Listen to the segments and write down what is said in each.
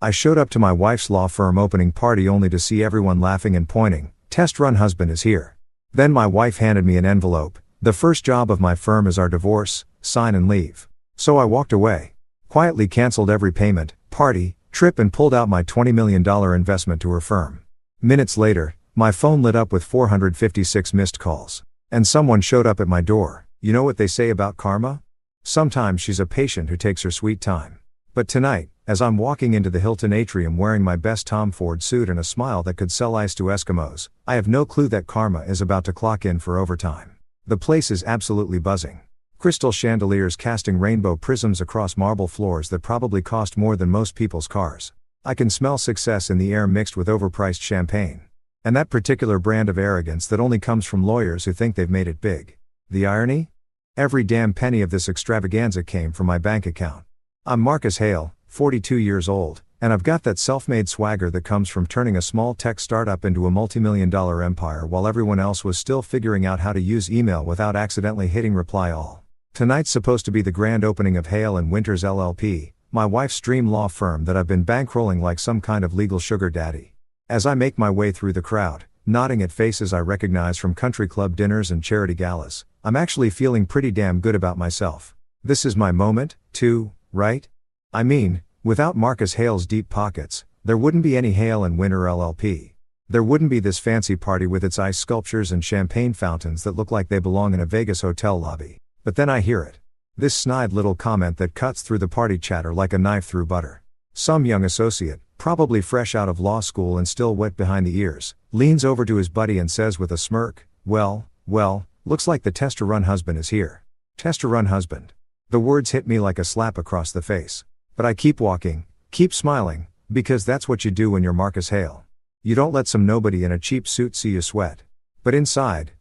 I showed up to my wife's law firm opening party only to see everyone laughing and pointing. Test run husband is here. Then my wife handed me an envelope. The first job of my firm is our divorce, sign and leave. So I walked away. Quietly canceled every payment, party, trip and pulled out my $20 million investment to her firm. Minutes later, my phone lit up with 456 missed calls. And someone showed up at my door. You know what they say about karma? Sometimes she's a patient who takes her sweet time. But tonight, as I'm walking into the Hilton atrium wearing my best Tom Ford suit and a smile that could sell ice to Eskimos, I have no clue that karma is about to clock in for overtime. The place is absolutely buzzing. Crystal chandeliers casting rainbow prisms across marble floors that probably cost more than most people's cars. I can smell success in the air mixed with overpriced champagne. And that particular brand of arrogance that only comes from lawyers who think they've made it big. The irony? Every damn penny of this extravaganza came from my bank account. I'm Marcus Hale, 42 years old, and I've got that self-made swagger that comes from turning a small tech startup into a multi-million-dollar empire while everyone else was still figuring out how to use email without accidentally hitting reply all. Tonight's supposed to be the grand opening of Hale & Winters LLP, my wife's dream law firm that I've been bankrolling like some kind of legal sugar daddy. As I make my way through the crowd, nodding at faces I recognize from country club dinners and charity galas, I'm actually feeling pretty damn good about myself. This is my moment, too, right? I mean, without Marcus Hale's deep pockets, there wouldn't be any Hale & Winter LLP. There wouldn't be this fancy party with its ice sculptures and champagne fountains that look like they belong in a Vegas hotel lobby. But then I hear it. This snide little comment that cuts through the party chatter like a knife through butter. Some young associate, probably fresh out of law school and still wet behind the ears, leans over to his buddy and says with a smirk, well, looks like the test-to-run husband is here. Test-to-run husband. The words hit me like a slap across the face. But I keep walking, keep smiling, because that's what you do when you're Marcus Hale. You don't let some nobody in a cheap suit see you sweat. But inside,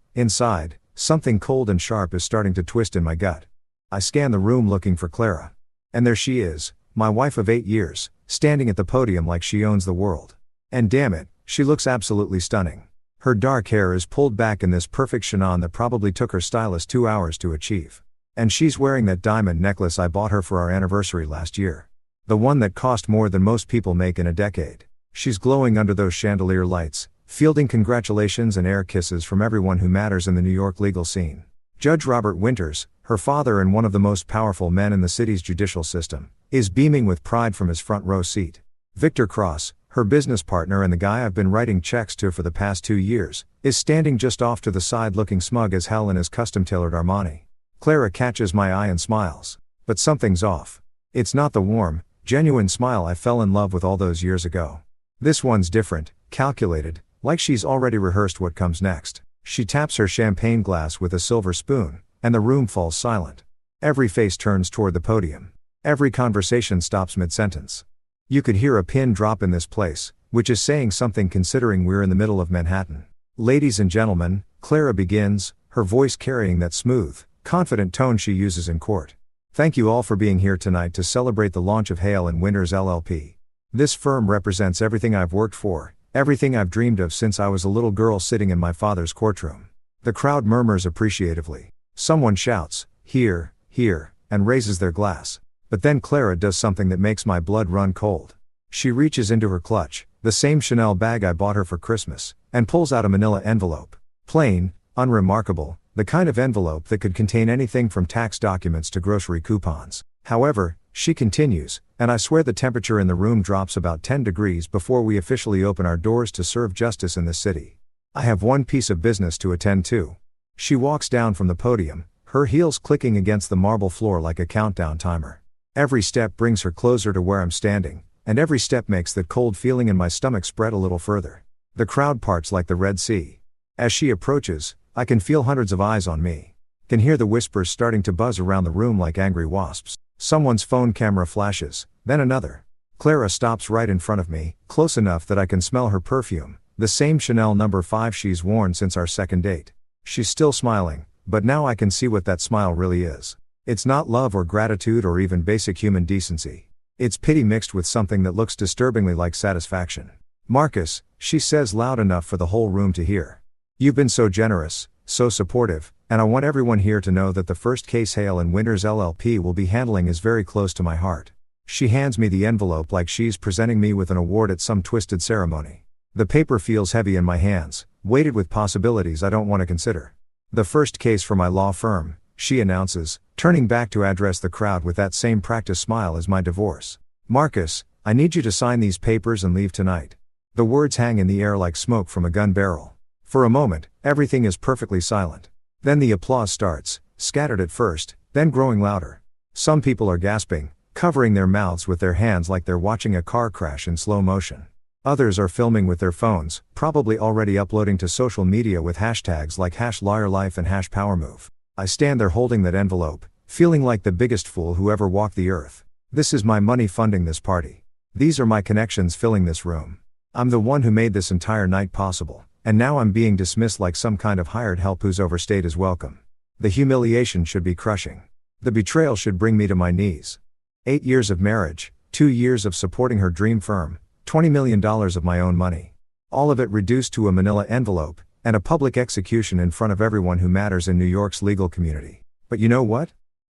something cold and sharp is starting to twist in my gut. I scan the room looking for Clara. And there she is, my wife of 8 years, standing at the podium like she owns the world. And damn it, she looks absolutely stunning. Her dark hair is pulled back in this perfect chignon that probably took her stylist 2 hours to achieve. And she's wearing that diamond necklace I bought her for our anniversary last year. The one that cost more than most people make in a decade. She's glowing under those chandelier lights, fielding congratulations and air kisses from everyone who matters in the New York legal scene. Judge Robert Winters, her father and one of the most powerful men in the city's judicial system, is beaming with pride from his front row seat. Victor Cross, her business partner and the guy I've been writing checks to for the past 2 years, is standing just off to the side looking smug as hell in his custom-tailored Armani. Clara catches my eye and smiles. But something's off. It's not the warm, genuine smile I fell in love with all those years ago. This one's different, calculated, like she's already rehearsed what comes next. She taps her champagne glass with a silver spoon, and the room falls silent. Every face turns toward the podium. Every conversation stops mid-sentence. You could hear a pin drop in this place, which is saying something considering we're in the middle of Manhattan. Ladies and gentlemen, Clara begins, her voice carrying that smooth, confident tone she uses in court. Thank you all for being here tonight to celebrate the launch of Hale & Winters LLP. This firm represents everything I've worked for, everything I've dreamed of since I was a little girl sitting in my father's courtroom. The crowd murmurs appreciatively. Someone shouts, "Here, here," and raises their glass. But then Clara does something that makes my blood run cold. She reaches into her clutch, the same Chanel bag I bought her for Christmas, and pulls out a manila envelope. Plain, unremarkable, the kind of envelope that could contain anything from tax documents to grocery coupons. However, she continues, and I swear the temperature in the room drops about 10 degrees before we officially open our doors to serve justice in this city. I have one piece of business to attend to. She walks down from the podium, her heels clicking against the marble floor like a countdown timer. Every step brings her closer to where I'm standing, and every step makes that cold feeling in my stomach spread a little further. The crowd parts like the Red Sea. As she approaches, I can feel hundreds of eyes on me. Can hear the whispers starting to buzz around the room like angry wasps. Someone's phone camera flashes, then another. Clara stops right in front of me, close enough that I can smell her perfume, the same Chanel No. 5 she's worn since our second date. She's still smiling, but now I can see what that smile really is. It's not love or gratitude or even basic human decency. It's pity mixed with something that looks disturbingly like satisfaction. "Marcus," she says loud enough for the whole room to hear. "You've been so generous, so supportive, and I want everyone here to know that the first case Hale & Winters LLP will be handling is very close to my heart. She hands me the envelope like she's presenting me with an award at some twisted ceremony. The paper feels heavy in my hands, weighted with possibilities I don't want to consider. The first case for my law firm, she announces, turning back to address the crowd with that same practiced smile as my divorce. Marcus, I need you to sign these papers and leave tonight. The words hang in the air like smoke from a gun barrel. For a moment, everything is perfectly silent. Then the applause starts, scattered at first, then growing louder. Some people are gasping, covering their mouths with their hands like they're watching a car crash in slow motion. Others are filming with their phones, probably already uploading to social media with hashtags like #liarlife and #powermove. I stand there holding that envelope, feeling like the biggest fool who ever walked the earth. This is my money funding this party. These are my connections filling this room. I'm the one who made this entire night possible, and now I'm being dismissed like some kind of hired help who's overstayed his welcome. The humiliation should be crushing. The betrayal should bring me to my knees. 8 years of marriage, 2 years of supporting her dream firm, $20 million of my own money. All of it reduced to a manila envelope, and a public execution in front of everyone who matters in New York's legal community. But you know what?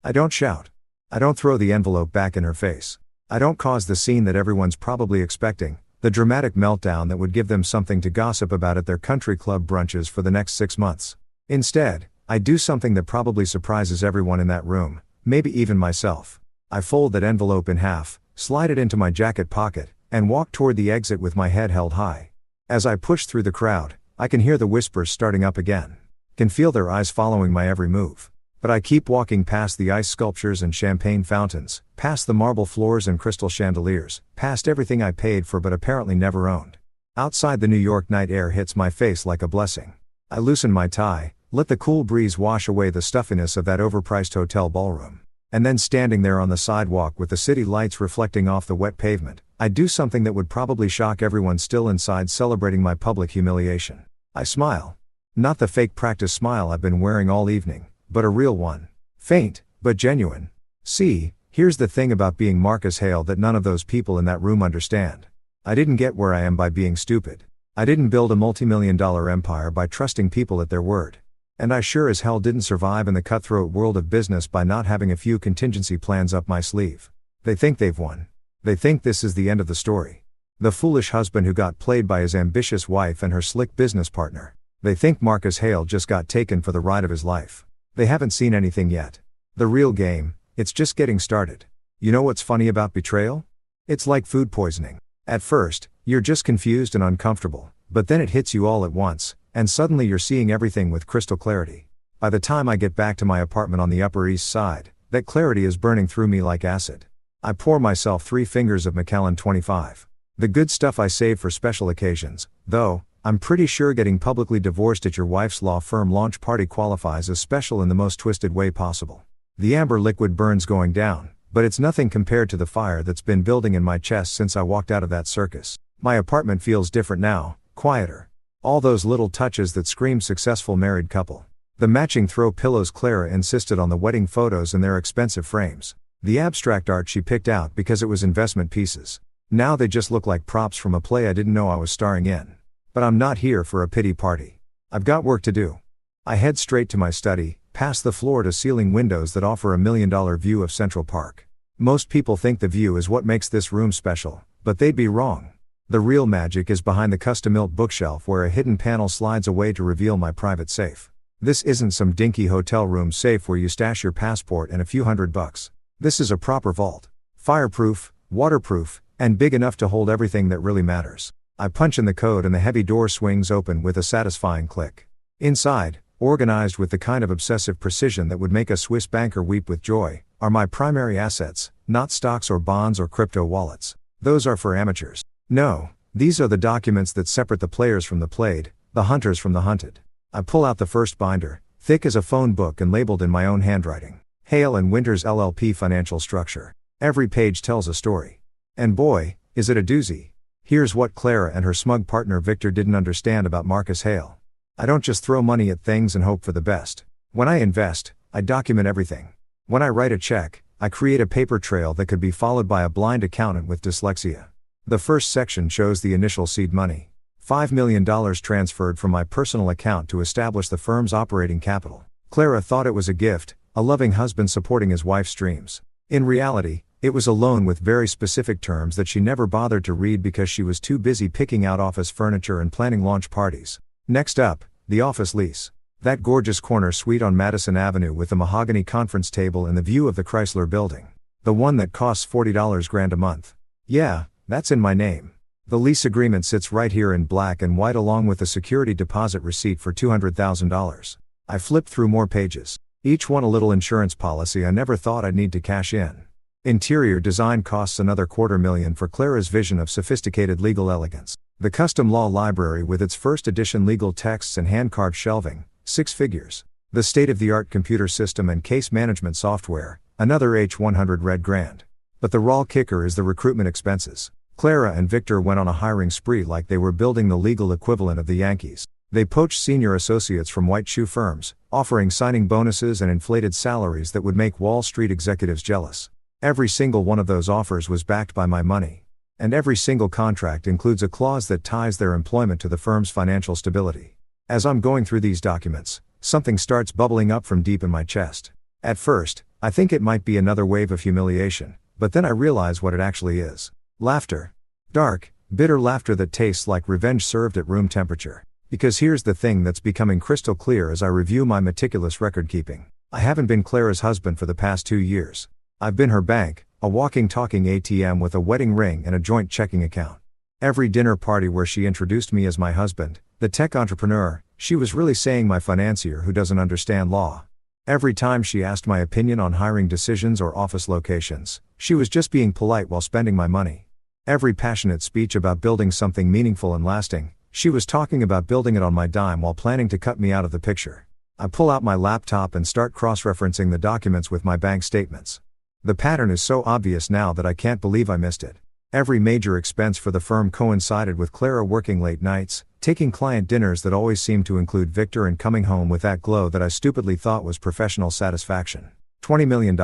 I don't shout. I don't throw the envelope back in her face. I don't cause the scene that everyone's probably expecting, the dramatic meltdown that would give them something to gossip about at their country club brunches for the next 6 months. Instead, I do something that probably surprises everyone in that room, maybe even myself. I fold that envelope in half, slide it into my jacket pocket, and walk toward the exit with my head held high. As I push through the crowd, I can hear the whispers starting up again. Can feel their eyes following my every move. But I keep walking past the ice sculptures and champagne fountains, past the marble floors and crystal chandeliers, past everything I paid for but apparently never owned. Outside, the New York night air hits my face like a blessing. I loosen my tie, let the cool breeze wash away the stuffiness of that overpriced hotel ballroom. And then, standing there on the sidewalk with the city lights reflecting off the wet pavement, I do something that would probably shock everyone still inside celebrating my public humiliation. I smile. Not the fake practice smile I've been wearing all evening, but a real one. Faint, but genuine. See, here's the thing about being Marcus Hale that none of those people in that room understand. I didn't get where I am by being stupid. I didn't build a multi-million-dollar empire by trusting people at their word. And I sure as hell didn't survive in the cutthroat world of business by not having a few contingency plans up my sleeve. They think they've won. They think this is the end of the story. The foolish husband who got played by his ambitious wife and her slick business partner. They think Marcus Hale just got taken for the ride of his life. They haven't seen anything yet. The real game, it's just getting started. You know what's funny about betrayal? It's like food poisoning. At first, you're just confused and uncomfortable, but then it hits you all at once, and suddenly you're seeing everything with crystal clarity. By the time I get back to my apartment on the Upper East Side, that clarity is burning through me like acid. I pour myself 3 fingers of Macallan 25. The good stuff I save for special occasions, though. I'm pretty sure getting publicly divorced at your wife's law firm launch party qualifies as special in the most twisted way possible. The amber liquid burns going down, but it's nothing compared to the fire that's been building in my chest since I walked out of that circus. My apartment feels different now, quieter. All those little touches that scream successful married couple. The matching throw pillows Clara insisted on, the wedding photos in their expensive frames. The abstract art she picked out because it was investment pieces. Now they just look like props from a play I didn't know I was starring in. But I'm not here for a pity party. I've got work to do. I head straight to my study, past the floor-to-ceiling windows that offer $1 million view of Central Park. Most people think the view is what makes this room special, but they'd be wrong. The real magic is behind the custom-built bookshelf where a hidden panel slides away to reveal my private safe. This isn't some dinky hotel room safe where you stash your passport and a few $100. This is a proper vault. Fireproof, waterproof, and big enough to hold everything that really matters. I punch in the code and the heavy door swings open with a satisfying click. Inside, organized with the kind of obsessive precision that would make a Swiss banker weep with joy, are my primary assets, not stocks or bonds or crypto wallets. Those are for amateurs. No, these are the documents that separate the players from the played, the hunters from the hunted. I pull out the first binder, thick as a phone book and labeled in my own handwriting. Hale and Winters LLP Financial Structure. Every page tells a story. And boy, is it a doozy. Here's what Clara and her smug partner Victor didn't understand about Marcus Hale. I don't just throw money at things and hope for the best. When I invest, I document everything. When I write a check, I create a paper trail that could be followed by a blind accountant with dyslexia. The first section shows the initial seed money. $5 million transferred from my personal account to establish the firm's operating capital. Clara thought it was a gift, a loving husband supporting his wife's dreams. In reality, It was a loan with very specific terms that she never bothered to read because she was too busy picking out office furniture and planning launch parties. Next up, the office lease. That gorgeous corner suite on Madison Avenue with the mahogany conference table and the view of the Chrysler Building. The one that costs $40 grand a month. Yeah, that's in my name. The lease agreement sits right here in black and white along with a security deposit receipt for $200,000. I flipped through more pages. Each one a little insurance policy I never thought I'd need to cash in. Interior design costs another $250,000 for Clara's vision of sophisticated legal elegance. The custom law library with its first edition legal texts and hand-carved shelving, 6 figures. The state-of-the-art computer system and case management software, another H100 red grand. But the raw kicker is the recruitment expenses. Clara and Victor went on a hiring spree like they were building the legal equivalent of the Yankees. They poached senior associates from white shoe firms, offering signing bonuses and inflated salaries that would make Wall Street executives jealous. Every single one of those offers was backed by my money. And every single contract includes a clause that ties their employment to the firm's financial stability. As I'm going through these documents, something starts bubbling up from deep in my chest. At first, I think it might be another wave of humiliation, but then I realize what it actually is. Laughter. Dark, bitter laughter that tastes like revenge served at room temperature. Because here's the thing that's becoming crystal clear as I review my meticulous record keeping. I haven't been Clara's husband for the past 2 years. I've been her bank, a walking talking ATM with a wedding ring and a joint checking account. Every dinner party where she introduced me as my husband, the tech entrepreneur, she was really saying my financier who doesn't understand law. Every time she asked my opinion on hiring decisions or office locations, she was just being polite while spending my money. Every passionate speech about building something meaningful and lasting, she was talking about building it on my dime while planning to cut me out of the picture. I pull out my laptop and start cross-referencing the documents with my bank statements. The pattern is so obvious now that I can't believe I missed it. Every major expense for the firm coincided with Clara working late nights, taking client dinners that always seemed to include Victor, and coming home with that glow that I stupidly thought was professional satisfaction. $20 million.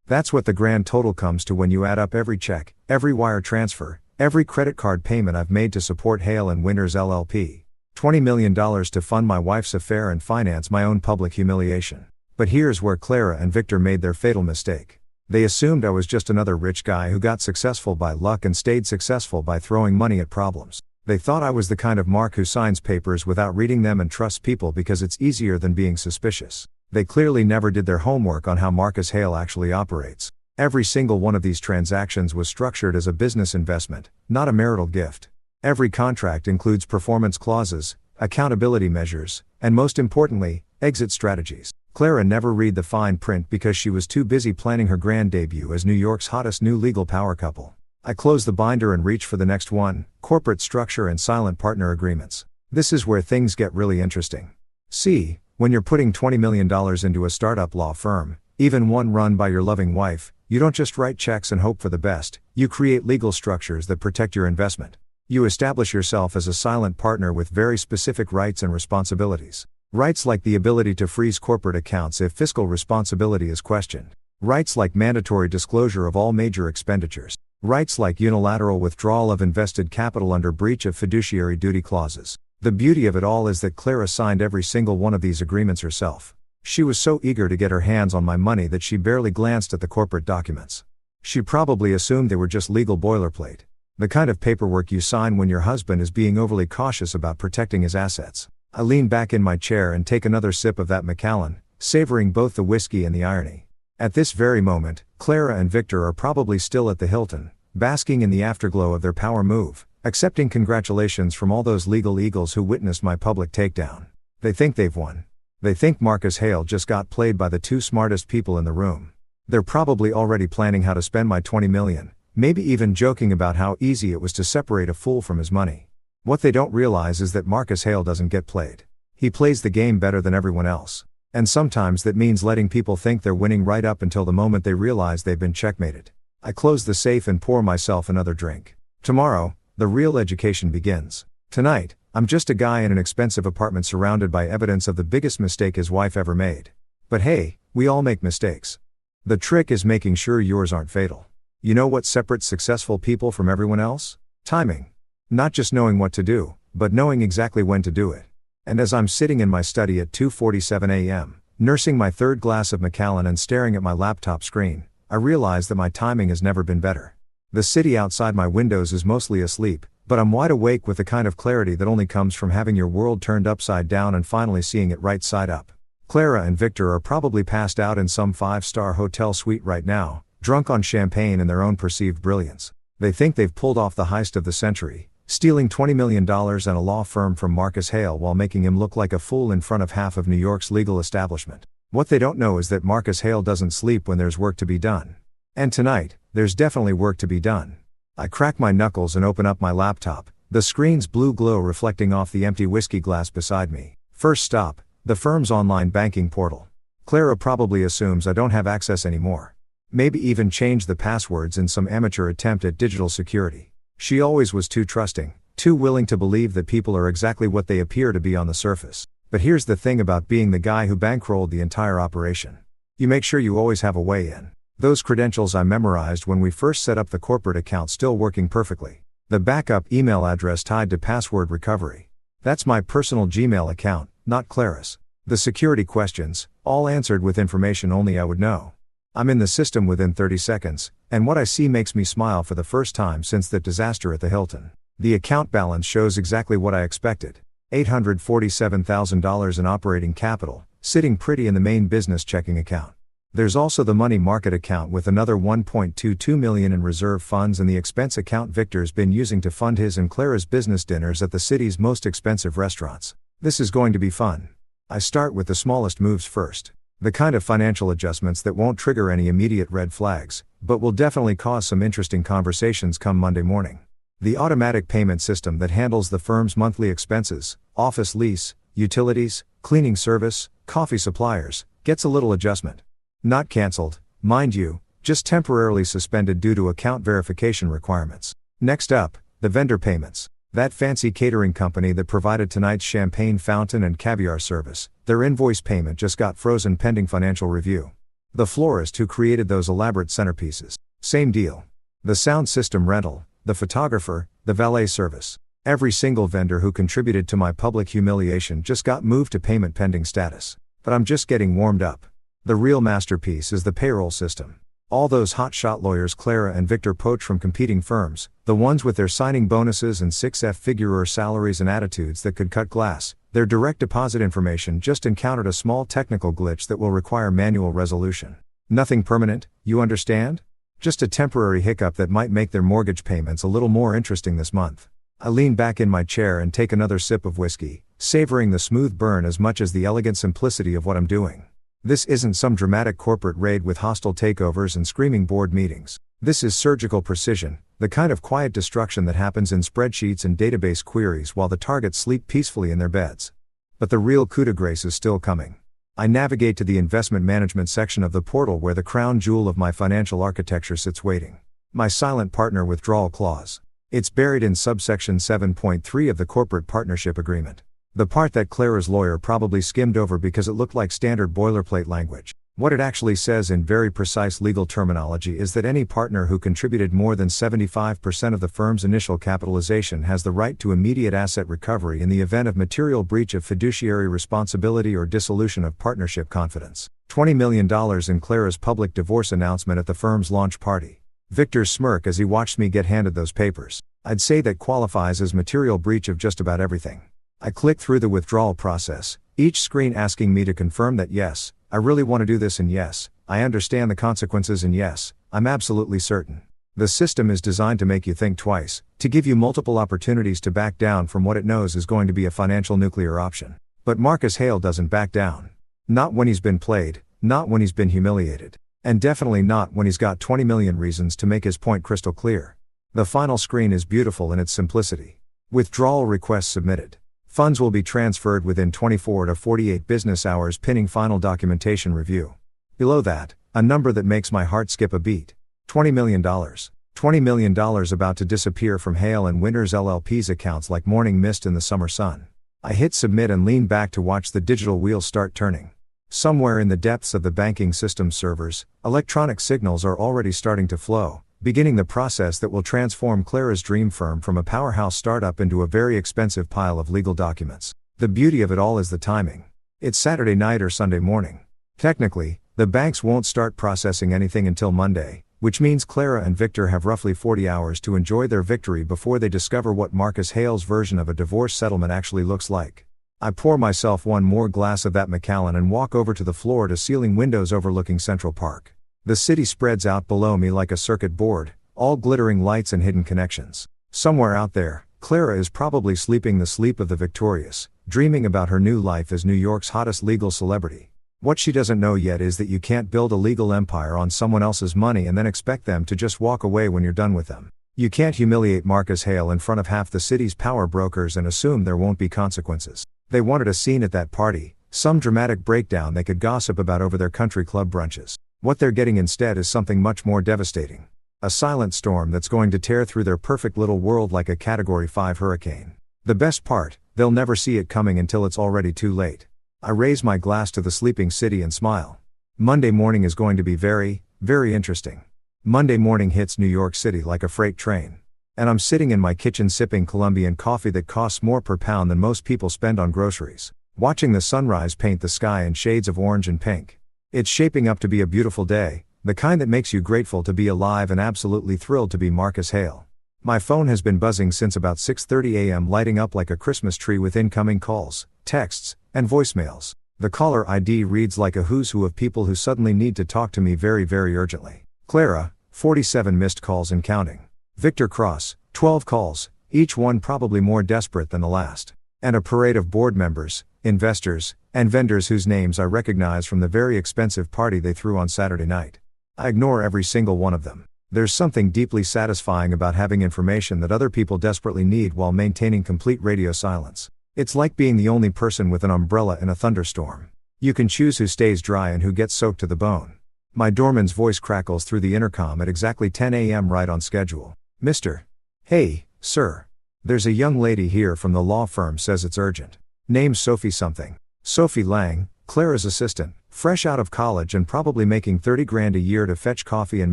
That's what the grand total comes to when you add up every check, every wire transfer, every credit card payment I've made to support Hale and Winters LLP. $20 million to fund my wife's affair and finance my own public humiliation. But here's where Clara and Victor made their fatal mistake. They assumed I was just another rich guy who got successful by luck and stayed successful by throwing money at problems. They thought I was the kind of Mark who signs papers without reading them and trusts people because it's easier than being suspicious. They clearly never did their homework on how Marcus Hale actually operates. Every single one of these transactions was structured as a business investment, not a marital gift. Every contract includes performance clauses, accountability measures, and most importantly, exit strategies. Clara never read the fine print because she was too busy planning her grand debut as New York's hottest new legal power couple. I close the binder and reach for the next one: corporate structure and silent partner agreements. This is where things get really interesting. See, when you're putting $20 million into a startup law firm, even one run by your loving wife, you don't just write checks and hope for the best, you create legal structures that protect your investment. You establish yourself as a silent partner with very specific rights and responsibilities. Rights like the ability to freeze corporate accounts if fiscal responsibility is questioned. Rights like mandatory disclosure of all major expenditures. Rights like unilateral withdrawal of invested capital under breach of fiduciary duty clauses. The beauty of it all is that Clara signed every single one of these agreements herself. She was so eager to get her hands on my money that she barely glanced at the corporate documents. She probably assumed they were just legal boilerplate. The kind of paperwork you sign when your husband is being overly cautious about protecting his assets. I lean back in my chair and take another sip of that Macallan, savoring both the whiskey and the irony. At this very moment, Clara and Victor are probably still at the Hilton, basking in the afterglow of their power move, accepting congratulations from all those legal eagles who witnessed my public takedown. They think they've won. They think Marcus Hale just got played by the two smartest people in the room. They're probably already planning how to spend my $20 million, maybe even joking about how easy it was to separate a fool from his money. What they don't realize is that Marcus Hale doesn't get played. He plays the game better than everyone else. And sometimes that means letting people think they're winning right up until the moment they realize they've been checkmated. I close the safe and pour myself another drink. Tomorrow, the real education begins. Tonight, I'm just a guy in an expensive apartment surrounded by evidence of the biggest mistake his wife ever made. But hey, we all make mistakes. The trick is making sure yours aren't fatal. You know what separates successful people from everyone else? Timing. Not just knowing what to do, but knowing exactly when to do it. And as I'm sitting in my study at 2:47 a.m., nursing my third glass of Macallan and staring at my laptop screen, I realize that my timing has never been better. The city outside my windows is mostly asleep, but I'm wide awake with the kind of clarity that only comes from having your world turned upside down and finally seeing it right side up. Clara and Victor are probably passed out in some 5-star hotel suite right now, drunk on champagne and their own perceived brilliance. They think they've pulled off the heist of the century, stealing $20 million and a law firm from Marcus Hale while making him look like a fool in front of half of New York's legal establishment. What they don't know is that Marcus Hale doesn't sleep when there's work to be done. And tonight, there's definitely work to be done. I crack my knuckles and open up my laptop, the screen's blue glow reflecting off the empty whiskey glass beside me. First stop, the firm's online banking portal. Clara probably assumes I don't have access anymore. Maybe even change the passwords in some amateur attempt at digital security. She always was too trusting, too willing to believe that people are exactly what they appear to be on the surface. But here's the thing about being the guy who bankrolled the entire operation. You make sure you always have a way in. Those credentials I memorized when we first set up the corporate account still working perfectly. The backup email address tied to password recovery. That's my personal Gmail account, not Clara's. The security questions, all answered with information only I would know. I'm in the system within 30 seconds, and what I see makes me smile for the first time since that disaster at the Hilton. The account balance shows exactly what I expected. $847,000 in operating capital, sitting pretty in the main business checking account. There's also the money market account with another $1.22 million in reserve funds and the expense account Victor's been using to fund his and Clara's business dinners at the city's most expensive restaurants. This is going to be fun. I start with the smallest moves first. The kind of financial adjustments that won't trigger any immediate red flags, but will definitely cause some interesting conversations come Monday morning. The automatic payment system that handles the firm's monthly expenses, office lease, utilities, cleaning service, coffee suppliers, gets a little adjustment. Not cancelled, mind you, just temporarily suspended due to account verification requirements. Next up, the vendor payments. That fancy catering company that provided tonight's champagne fountain and caviar service, their invoice payment just got frozen pending financial review. The florist who created those elaborate centerpieces. Same deal. The sound system rental, the photographer, the valet service. Every single vendor who contributed to my public humiliation just got moved to payment pending status. But I'm just getting warmed up. The real masterpiece is the payroll system. All those hotshot lawyers Clara and Victor poach from competing firms, the ones with their signing bonuses and 6-figure salaries and attitudes that could cut glass, their direct deposit information just encountered a small technical glitch that will require manual resolution. Nothing permanent, you understand? Just a temporary hiccup that might make their mortgage payments a little more interesting this month. I lean back in my chair and take another sip of whiskey, savoring the smooth burn as much as the elegant simplicity of what I'm doing. This isn't some dramatic corporate raid with hostile takeovers and screaming board meetings. This is surgical precision, the kind of quiet destruction that happens in spreadsheets and database queries while the targets sleep peacefully in their beds. But the real coup de grace is still coming. I navigate to the investment management section of the portal where the crown jewel of my financial architecture sits waiting. My silent partner withdrawal clause. It's buried in subsection 7.3 of the corporate partnership agreement. The part that Clara's lawyer probably skimmed over because it looked like standard boilerplate language. What it actually says in very precise legal terminology is that any partner who contributed more than 75% of the firm's initial capitalization has the right to immediate asset recovery in the event of material breach of fiduciary responsibility or dissolution of partnership confidence. $20 million in Clara's public divorce announcement at the firm's launch party. Victor's smirk as he watched me get handed those papers. I'd say that qualifies as material breach of just about everything. I click through the withdrawal process, each screen asking me to confirm that yes, I really want to do this and yes, I understand the consequences and yes, I'm absolutely certain. The system is designed to make you think twice, to give you multiple opportunities to back down from what it knows is going to be a financial nuclear option. But Marcus Hale doesn't back down. Not when he's been played, not when he's been humiliated, and definitely not when he's got 20 million reasons to make his point crystal clear. The final screen is beautiful in its simplicity. Withdrawal request submitted. Funds will be transferred within 24 to 48 business hours pinning final documentation review. Below that, a number that makes my heart skip a beat. $20 million. $20 million about to disappear from Hale and Winters LLP's accounts like morning mist in the summer sun. I hit submit and lean back to watch the digital wheels start turning. Somewhere in the depths of the banking system's servers, electronic signals are already starting to flow, beginning the process that will transform Clara's dream firm from a powerhouse startup into a very expensive pile of legal documents. The beauty of it all is the timing. It's Saturday night or Sunday morning. Technically, the banks won't start processing anything until Monday, which means Clara and Victor have roughly 40 hours to enjoy their victory before they discover what Marcus Hale's version of a divorce settlement actually looks like. I pour myself one more glass of that Macallan and walk over to the floor-to-ceiling windows overlooking Central Park. The city spreads out below me like a circuit board, all glittering lights and hidden connections. Somewhere out there, Clara is probably sleeping the sleep of the victorious, dreaming about her new life as New York's hottest legal celebrity. What she doesn't know yet is that you can't build a legal empire on someone else's money and then expect them to just walk away when you're done with them. You can't humiliate Marcus Hale in front of half the city's power brokers and assume there won't be consequences. They wanted a scene at that party, some dramatic breakdown they could gossip about over their country club brunches. What they're getting instead is something much more devastating. A silent storm that's going to tear through their perfect little world like a Category 5 hurricane. The best part, they'll never see it coming until it's already too late. I raise my glass to the sleeping city and smile. Monday morning is going to be very, very interesting. Monday morning hits New York City like a freight train. And I'm sitting in my kitchen sipping Colombian coffee that costs more per pound than most people spend on groceries, watching the sunrise paint the sky in shades of orange and pink. It's shaping up to be a beautiful day, the kind that makes you grateful to be alive and absolutely thrilled to be Marcus Hale. My phone has been buzzing since about 6:30 a.m., lighting up like a Christmas tree with incoming calls, texts, and voicemails. The caller ID reads like a who's who of people who suddenly need to talk to me very, very urgently. Clara, 47 missed calls and counting. Victor Cross, 12 calls, each one probably more desperate than the last. And a parade of board members, investors, and vendors whose names I recognize from the very expensive party they threw on Saturday night. I ignore every single one of them. There's something deeply satisfying about having information that other people desperately need while maintaining complete radio silence. It's like being the only person with an umbrella in a thunderstorm. You can choose who stays dry and who gets soaked to the bone. My doorman's voice crackles through the intercom at exactly 10 a.m. right on schedule. Mr. Hey, sir. There's a young lady here from the law firm, says it's urgent. Name's Sophie something. Sophie Lang, Clara's assistant, fresh out of college and probably making 30 grand a year to fetch coffee and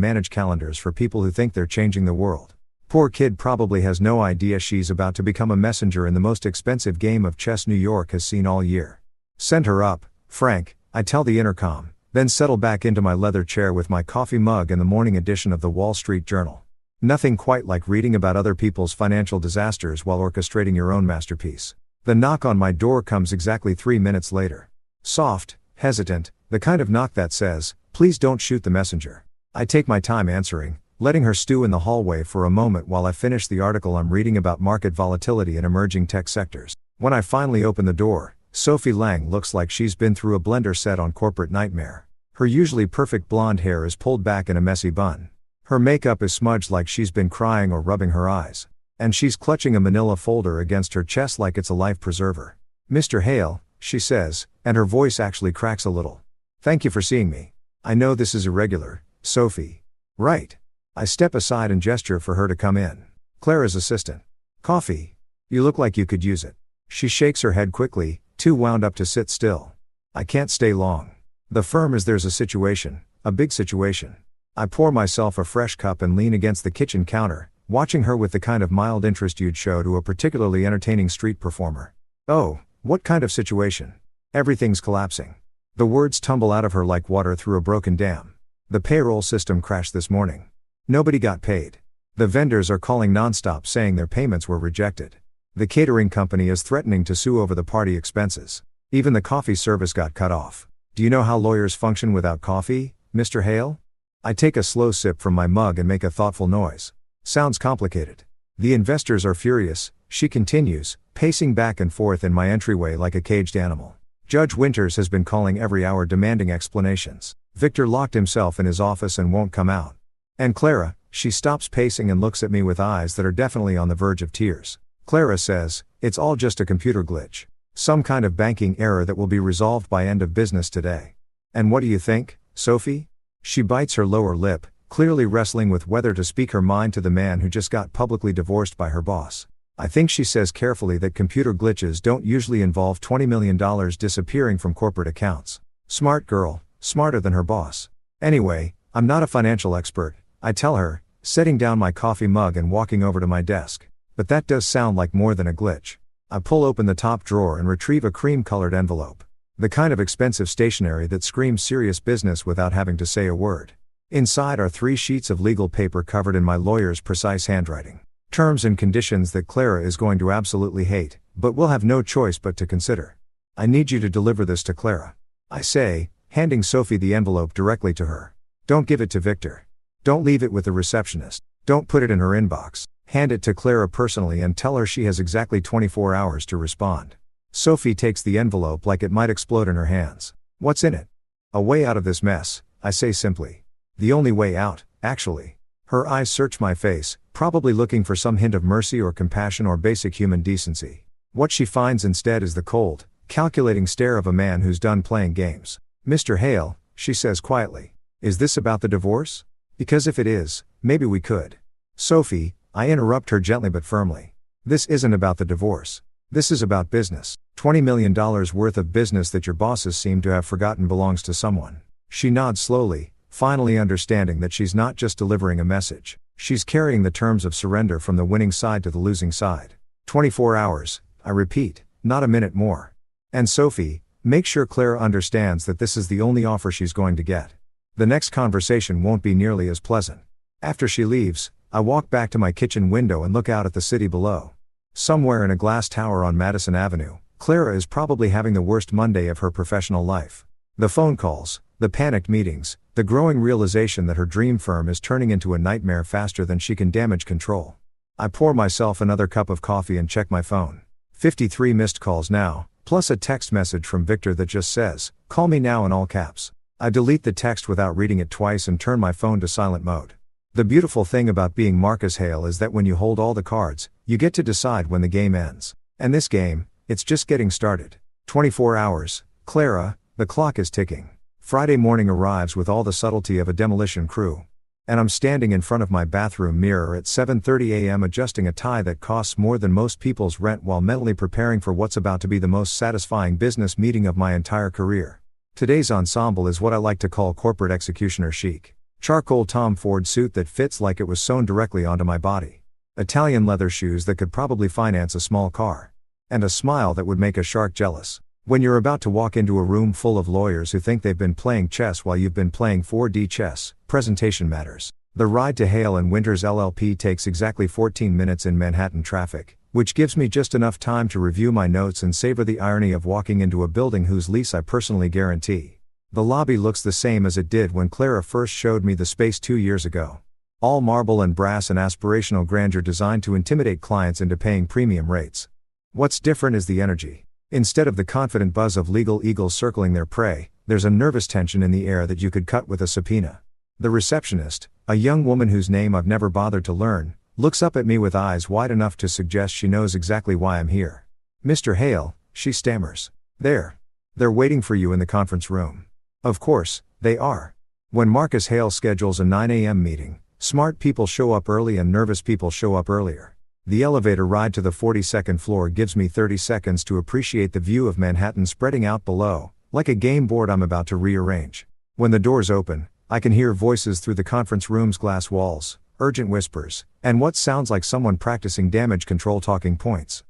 manage calendars for people who think they're changing the world. Poor kid probably has no idea she's about to become a messenger in the most expensive game of chess New York has seen all year. Send her up, Frank, I tell the intercom, then settle back into my leather chair with my coffee mug and the morning edition of the Wall Street Journal. Nothing quite like reading about other people's financial disasters while orchestrating your own masterpiece. The knock on my door comes exactly 3 minutes later. Soft, hesitant, the kind of knock that says, please don't shoot the messenger. I take my time answering, letting her stew in the hallway for a moment while I finish the article I'm reading about market volatility in emerging tech sectors. When I finally open the door, Sophie Lang looks like she's been through a blender set on Corporate Nightmare. Her usually perfect blonde hair is pulled back in a messy bun. Her makeup is smudged like she's been crying or rubbing her eyes. And she's clutching a manila folder against her chest like it's a life preserver. Mr. Hale, she says, and her voice actually cracks a little. Thank you for seeing me. I know this is irregular, Sophie. Right. I step aside and gesture for her to come in. Clara's assistant. Coffee. You look like you could use it. She shakes her head quickly, too wound up to sit still. I can't stay long. The firm is there's a situation, a big situation. I pour myself a fresh cup and lean against the kitchen counter, watching her with the kind of mild interest you'd show to a particularly entertaining street performer. Oh, what kind of situation? Everything's collapsing. The words tumble out of her like water through a broken dam. The payroll system crashed this morning. Nobody got paid. The vendors are calling nonstop saying their payments were rejected. The catering company is threatening to sue over the party expenses. Even the coffee service got cut off. Do you know how lawyers function without coffee, Mr. Hale? I take a slow sip from my mug and make a thoughtful noise. Sounds complicated. The investors are furious, she continues, pacing back and forth in my entryway like a caged animal. Judge Winters has been calling every hour demanding explanations. Victor locked himself in his office and won't come out. And Clara, she stops pacing and looks at me with eyes that are definitely on the verge of tears. Clara says, it's all just a computer glitch. Some kind of banking error that will be resolved by end of business today. And what do you think, Sophie? She bites her lower lip, clearly wrestling with whether to speak her mind to the man who just got publicly divorced by her boss. I think she says carefully that computer glitches don't usually involve $20 million disappearing from corporate accounts. Smart girl, smarter than her boss. Anyway, I'm not a financial expert, I tell her, setting down my coffee mug and walking over to my desk. But that does sound like more than a glitch. I pull open the top drawer and retrieve a cream-colored envelope. The kind of expensive stationery that screams serious business without having to say a word. Inside are 3 sheets of legal paper covered in my lawyer's precise handwriting. Terms and conditions that Clara is going to absolutely hate, but will have no choice but to consider. I need you to deliver this to Clara. I say, handing Sophie the envelope directly to her. Don't give it to Victor. Don't leave it with the receptionist. Don't put it in her inbox. Hand it to Clara personally and tell her she has exactly 24 hours to respond. Sophie takes the envelope like it might explode in her hands. What's in it? A way out of this mess, I say simply. The only way out, actually. Her eyes search my face, probably looking for some hint of mercy or compassion or basic human decency. What she finds instead is the cold, calculating stare of a man who's done playing games. Mr. Hale, she says quietly. Is this about the divorce? Because if it is, maybe we could. Sophie, I interrupt her gently but firmly. This isn't about the divorce. This is about business. $20 million worth of business that your bosses seem to have forgotten belongs to someone. She nods slowly, finally understanding that she's not just delivering a message. She's carrying the terms of surrender from the winning side to the losing side. 24 hours, I repeat, not a minute more. And Sophie, make sure Clara understands that this is the only offer she's going to get. The next conversation won't be nearly as pleasant. After she leaves, I walk back to my kitchen window and look out at the city below. Somewhere in a glass tower on Madison Avenue, Clara is probably having the worst Monday of her professional life. The phone calls, the panicked meetings, the growing realization that her dream firm is turning into a nightmare faster than she can damage control. I pour myself another cup of coffee and check my phone. 53 missed calls now, plus a text message from Victor that just says, "Call me now" in all caps. I delete the text without reading it twice and turn my phone to silent mode. The beautiful thing about being Marcus Hale is that when you hold all the cards, you get to decide when the game ends. And this game, it's just getting started. 24 hours, Clara, the clock is ticking. Friday morning arrives with all the subtlety of a demolition crew. And I'm standing in front of my bathroom mirror at 7:30 a.m. adjusting a tie that costs more than most people's rent while mentally preparing for what's about to be the most satisfying business meeting of my entire career. Today's ensemble is what I like to call corporate executioner chic. Charcoal Tom Ford suit that fits like it was sewn directly onto my body. Italian leather shoes that could probably finance a small car. And a smile that would make a shark jealous. When you're about to walk into a room full of lawyers who think they've been playing chess while you've been playing 4D chess, presentation matters. The ride to Hale and Winters LLP takes exactly 14 minutes in Manhattan traffic, which gives me just enough time to review my notes and savor the irony of walking into a building whose lease I personally guarantee. The lobby looks the same as it did when Clara first showed me the space 2 years ago. All marble and brass and aspirational grandeur designed to intimidate clients into paying premium rates. What's different is the energy. Instead of the confident buzz of legal eagles circling their prey, there's a nervous tension in the air that you could cut with a subpoena. The receptionist, a young woman whose name I've never bothered to learn, looks up at me with eyes wide enough to suggest she knows exactly why I'm here. "Mr. Hale," she stammers. They're waiting for you in the conference room." Of course, they are. When Marcus Hale schedules a 9 a.m. meeting, smart people show up early and nervous people show up earlier. The elevator ride to the 42nd floor gives me 30 seconds to appreciate the view of Manhattan spreading out below, like a game board I'm about to rearrange. When the doors open, I can hear voices through the conference room's glass walls, urgent whispers, and what sounds like someone practicing damage control talking points.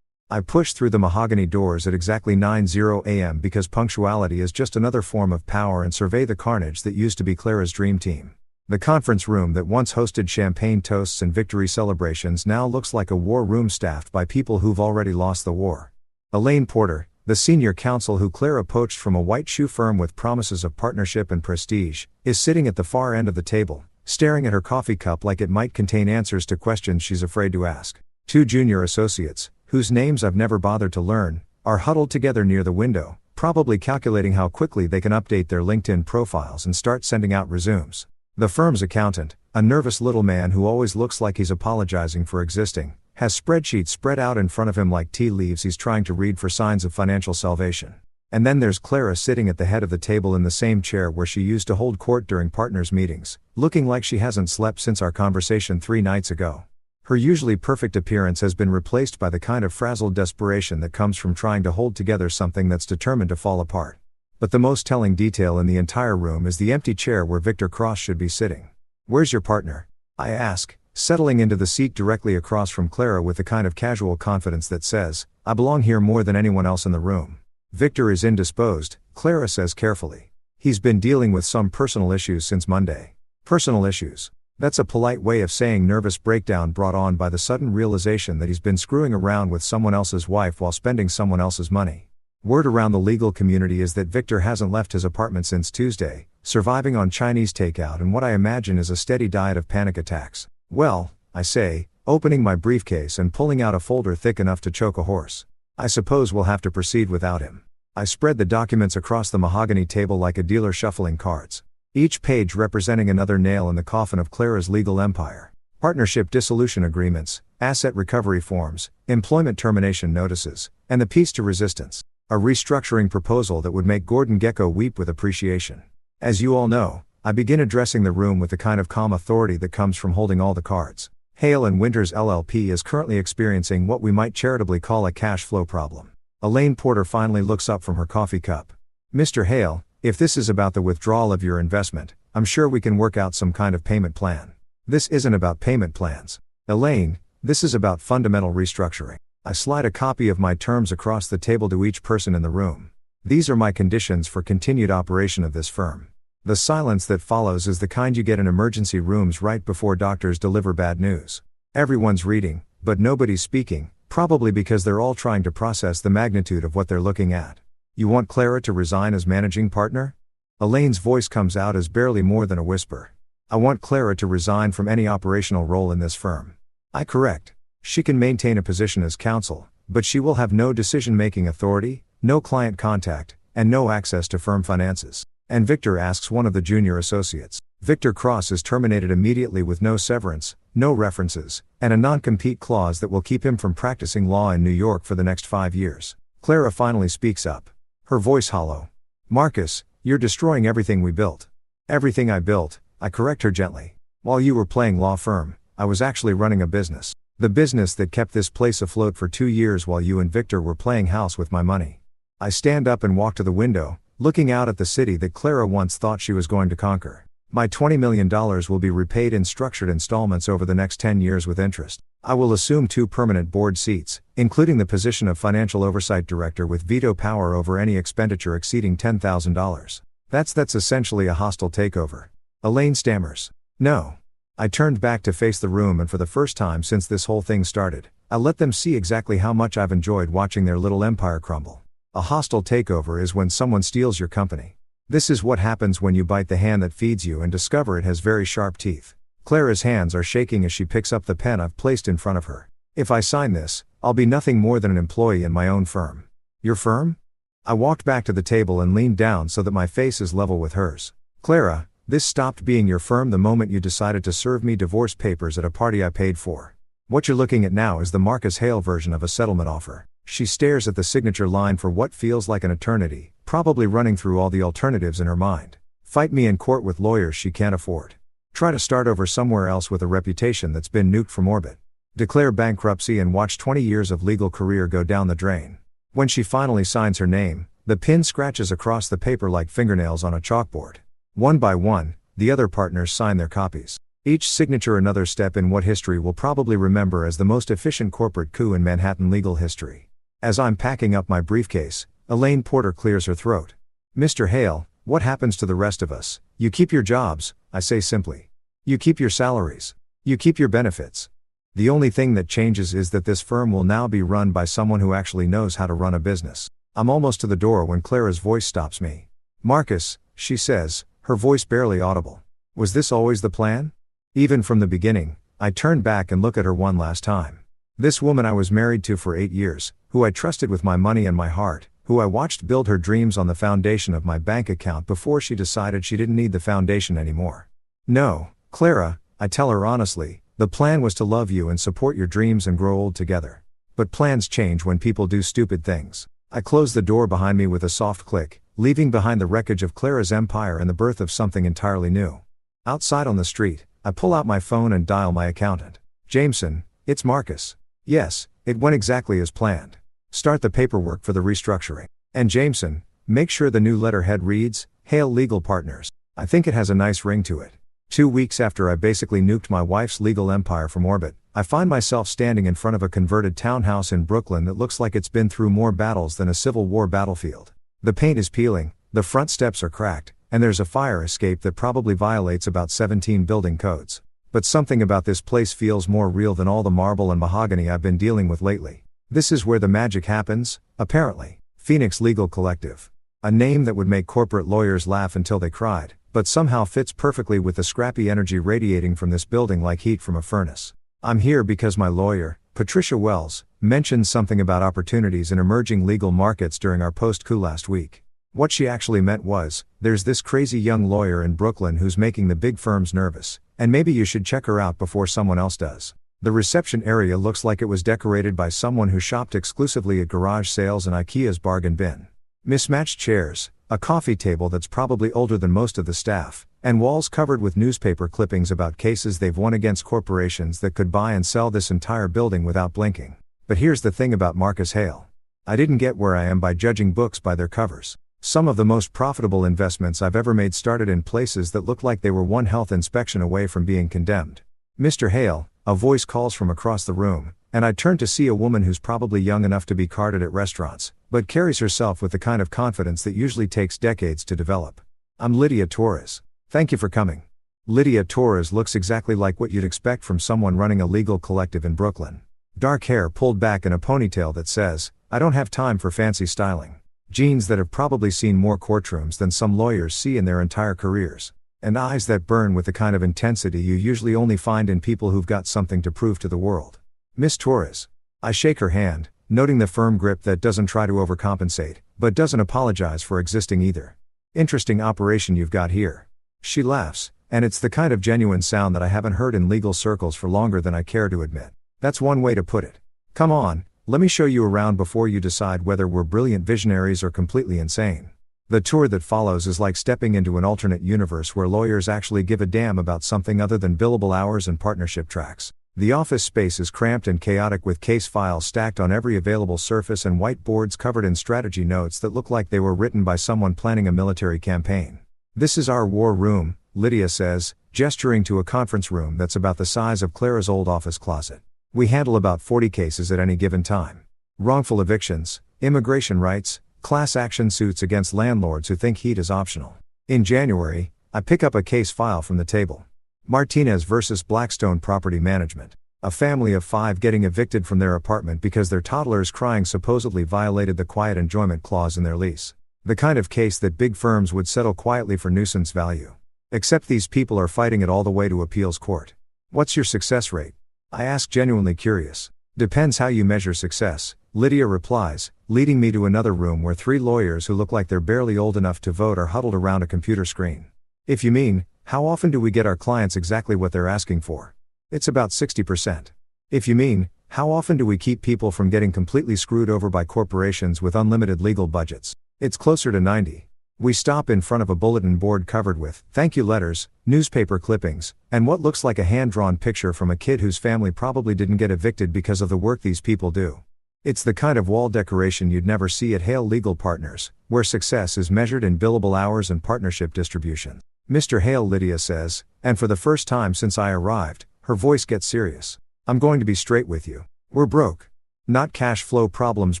I push through the mahogany doors at exactly 9:00 a.m. because punctuality is just another form of power and survey the carnage that used to be Clara's dream team. The conference room that once hosted champagne toasts and victory celebrations now looks like a war room staffed by people who've already lost the war. Elaine Porter, the senior counsel who Clara poached from a white shoe firm with promises of partnership and prestige, is sitting at the far end of the table, staring at her coffee cup like it might contain answers to questions she's afraid to ask. 2 junior associates, whose names I've never bothered to learn, are huddled together near the window, probably calculating how quickly they can update their LinkedIn profiles and start sending out resumes. The firm's accountant, a nervous little man who always looks like he's apologizing for existing, has spreadsheets spread out in front of him like tea leaves he's trying to read for signs of financial salvation. And then there's Clara sitting at the head of the table in the same chair where she used to hold court during partners' meetings, looking like she hasn't slept since our conversation 3 nights ago. Her usually perfect appearance has been replaced by the kind of frazzled desperation that comes from trying to hold together something that's determined to fall apart. But the most telling detail in the entire room is the empty chair where Victor Cross should be sitting. "Where's your partner?" I ask, settling into the seat directly across from Clara with the kind of casual confidence that says, "I belong here more than anyone else in the room." Victor is indisposed, Clara says carefully. He's been dealing with some personal issues since Monday. Personal issues. That's a polite way of saying nervous breakdown brought on by the sudden realization that he's been screwing around with someone else's wife while spending someone else's money. Word around the legal community is that Victor hasn't left his apartment since Tuesday, surviving on Chinese takeout and what I imagine is a steady diet of panic attacks. Well, I say, opening my briefcase and pulling out a folder thick enough to choke a horse. I suppose we'll have to proceed without him. I spread the documents across the mahogany table like a dealer shuffling cards. Each page representing another nail in the coffin of Clara's legal empire. Partnership dissolution agreements, asset recovery forms, employment termination notices, and the piece to resistance. A restructuring proposal that would make Gordon Gekko weep with appreciation. As you all know, I begin addressing the room with the kind of calm authority that comes from holding all the cards. Hale & Winters LLP is currently experiencing what we might charitably call a cash flow problem. Elaine Porter finally looks up from her coffee cup. Mr. Hale, if this is about the withdrawal of your investment, I'm sure we can work out some kind of payment plan. This isn't about payment plans. Elaine, this is about fundamental restructuring. I slide a copy of my terms across the table to each person in the room. These are my conditions for continued operation of this firm. The silence that follows is the kind you get in emergency rooms right before doctors deliver bad news. Everyone's reading, but nobody's speaking, probably because they're all trying to process the magnitude of what they're looking at. You want Clara to resign as managing partner? Elaine's voice comes out as barely more than a whisper. I want Clara to resign from any operational role in this firm. I correct. She can maintain a position as counsel, but she will have no decision-making authority, no client contact, and no access to firm finances. And Victor asks one of the junior associates. Victor Cross is terminated immediately with no severance, no references, and a non-compete clause that will keep him from practicing law in New York for the next 5 years. Clara finally speaks up. Her voice hollow. Marcus, you're destroying everything we built. Everything I built, I correct her gently. While you were playing law firm, I was actually running a business. The business that kept this place afloat for 2 years while you and Victor were playing house with my money. I stand up and walk to the window, looking out at the city that Clara once thought she was going to conquer. My $20 million will be repaid in structured installments over the next 10 years with interest. I will assume 2 permanent board seats, including the position of Financial Oversight Director with veto power over any expenditure exceeding $10,000. That's essentially a hostile takeover. Elaine stammers. No. I turned back to face the room and for the first time since this whole thing started, I let them see exactly how much I've enjoyed watching their little empire crumble. A hostile takeover is when someone steals your company. This is what happens when you bite the hand that feeds you and discover it has very sharp teeth. Clara's hands are shaking as she picks up the pen I've placed in front of her. If I sign this, I'll be nothing more than an employee in my own firm. Your firm? I walked back to the table and leaned down so that my face is level with hers. Clara, this stopped being your firm the moment you decided to serve me divorce papers at a party I paid for. What you're looking at now is the Marcus Hale version of a settlement offer. She stares at the signature line for what feels like an eternity, probably running through all the alternatives in her mind. Fight me in court with lawyers she can't afford. Try to start over somewhere else with a reputation that's been nuked from orbit. Declare bankruptcy and watch 20 years of legal career go down the drain. When she finally signs her name, the pen scratches across the paper like fingernails on a chalkboard. One by one, the other partners sign their copies. Each signature another step in what history will probably remember as the most efficient corporate coup in Manhattan legal history. As I'm packing up my briefcase, Elaine Porter clears her throat. Mr. Hale, what happens to the rest of us? You keep your jobs, I say simply. You keep your salaries. You keep your benefits. The only thing that changes is that this firm will now be run by someone who actually knows how to run a business. I'm almost to the door when Clara's voice stops me. Marcus, she says, her voice barely audible. Was this always the plan? Even from the beginning, I turn back and look at her one last time. This woman I was married to for 8 years, who I trusted with my money and my heart, who I watched build her dreams on the foundation of my bank account before she decided she didn't need the foundation anymore. No, Clara, I tell her honestly, the plan was to love you and support your dreams and grow old together. But plans change when people do stupid things. I close the door behind me with a soft click, leaving behind the wreckage of Clara's empire and the birth of something entirely new. Outside on the street, I pull out my phone and dial my accountant. Jameson, it's Marcus. Yes, it went exactly as planned. Start the paperwork for the restructuring. And Jameson, make sure the new letterhead reads, Hale Legal Partners. I think it has a nice ring to it. 2 weeks after I basically nuked my wife's legal empire from orbit, I find myself standing in front of a converted townhouse in Brooklyn that looks like it's been through more battles than a Civil War battlefield. The paint is peeling, the front steps are cracked, and there's a fire escape that probably violates about 17 building codes. But something about this place feels more real than all the marble and mahogany I've been dealing with lately. This is where the magic happens, apparently. Phoenix Legal Collective. A name that would make corporate lawyers laugh until they cried, but somehow fits perfectly with the scrappy energy radiating from this building like heat from a furnace. I'm here because my lawyer, Patricia Wells, mentioned something about opportunities in emerging legal markets during our post-coup last week. What she actually meant was, there's this crazy young lawyer in Brooklyn who's making the big firms nervous, and maybe you should check her out before someone else does. The reception area looks like it was decorated by someone who shopped exclusively at garage sales and IKEA's bargain bin. Mismatched chairs, a coffee table that's probably older than most of the staff, and walls covered with newspaper clippings about cases they've won against corporations that could buy and sell this entire building without blinking. But here's the thing about Marcus Hale. I didn't get where I am by judging books by their covers. Some of the most profitable investments I've ever made started in places that looked like they were one health inspection away from being condemned. Mr. Hale, a voice calls from across the room, and I turn to see a woman who's probably young enough to be carded at restaurants, but carries herself with the kind of confidence that usually takes decades to develop. I'm Lydia Torres. Thank you for coming. Lydia Torres looks exactly like what you'd expect from someone running a legal collective in Brooklyn. Dark hair pulled back in a ponytail that says, "I don't have time for fancy styling." Jeans that have probably seen more courtrooms than some lawyers see in their entire careers. And eyes that burn with the kind of intensity you usually only find in people who've got something to prove to the world. Miss Torres. I shake her hand, noting the firm grip that doesn't try to overcompensate, but doesn't apologize for existing either. Interesting operation you've got here. She laughs, and it's the kind of genuine sound that I haven't heard in legal circles for longer than I care to admit. That's one way to put it. Come on, let me show you around before you decide whether we're brilliant visionaries or completely insane. The tour that follows is like stepping into an alternate universe where lawyers actually give a damn about something other than billable hours and partnership tracks. The office space is cramped and chaotic with case files stacked on every available surface and whiteboards covered in strategy notes that look like they were written by someone planning a military campaign. This is our war room, Lydia says, gesturing to a conference room that's about the size of Clara's old office closet. We handle about 40 cases at any given time. Wrongful evictions, immigration rights, class action suits against landlords who think heat is optional. In January, I pick up a case file from the table. Martinez versus Blackstone Property Management. A family of 5 getting evicted from their apartment because their toddler's crying supposedly violated the quiet enjoyment clause in their lease. The kind of case that big firms would settle quietly for nuisance value. Except these people are fighting it all the way to appeals court. What's your success rate? I ask, genuinely curious. Depends how you measure success, Lydia replies, leading me to another room where 3 lawyers who look like they're barely old enough to vote are huddled around a computer screen. If you mean, how often do we get our clients exactly what they're asking for? It's about 60%. If you mean, how often do we keep people from getting completely screwed over by corporations with unlimited legal budgets? It's closer to 90. We stop in front of a bulletin board covered with thank you letters, newspaper clippings, and what looks like a hand-drawn picture from a kid whose family probably didn't get evicted because of the work these people do. It's the kind of wall decoration you'd never see at Hale Legal Partners, where success is measured in billable hours and partnership distribution. Mr. Hale, Lydia says, and for the first time since I arrived, her voice gets serious. I'm going to be straight with you. We're broke. Not cash flow problems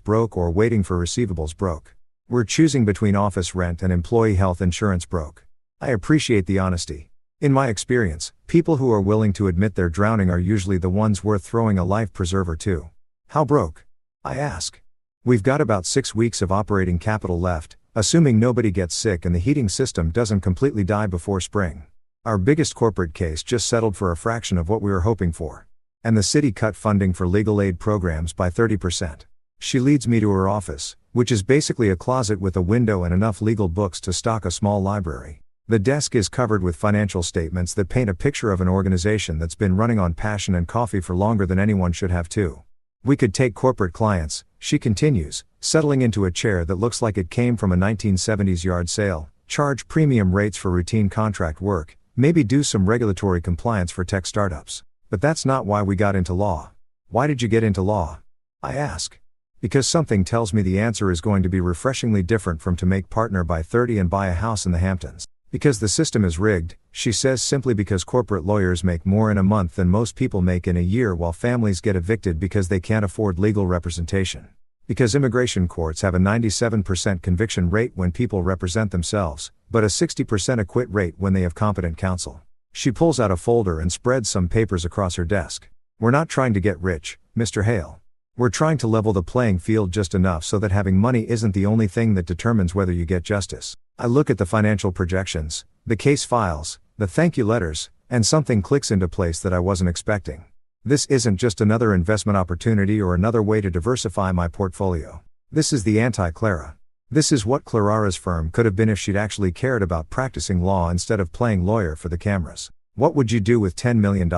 broke or waiting for receivables broke. We're choosing between office rent and employee health insurance broke. I appreciate the honesty. In my experience, people who are willing to admit they're drowning are usually the ones worth throwing a life preserver to. How broke? I ask. We've got about 6 weeks of operating capital left, assuming nobody gets sick and the heating system doesn't completely die before spring. Our biggest corporate case just settled for a fraction of what we were hoping for. And the city cut funding for legal aid programs by 30%. She leads me to her office, which is basically a closet with a window and enough legal books to stock a small library. The desk is covered with financial statements that paint a picture of an organization that's been running on passion and coffee for longer than anyone should have too. We could take corporate clients, she continues, settling into a chair that looks like it came from a 1970s yard sale, charge premium rates for routine contract work, maybe do some regulatory compliance for tech startups. But that's not why we got into law. Why did you get into law? I ask. Because something tells me the answer is going to be refreshingly different from to make partner by 30 and buy a house in the Hamptons. Because the system is rigged, she says, simply because corporate lawyers make more in a month than most people make in a year, while families get evicted because they can't afford legal representation. Because immigration courts have a 97% conviction rate when people represent themselves, but a 60% acquit rate when they have competent counsel. She pulls out a folder and spreads some papers across her desk. We're not trying to get rich, Mr. Hale. We're trying to level the playing field just enough so that having money isn't the only thing that determines whether you get justice. I look at the financial projections, the case files, the thank you letters, and something clicks into place that I wasn't expecting. This isn't just another investment opportunity or another way to diversify my portfolio. This is the anti-Clara. This is what Clarara's firm could have been if she'd actually cared about practicing law instead of playing lawyer for the cameras. What would you do with $10 million?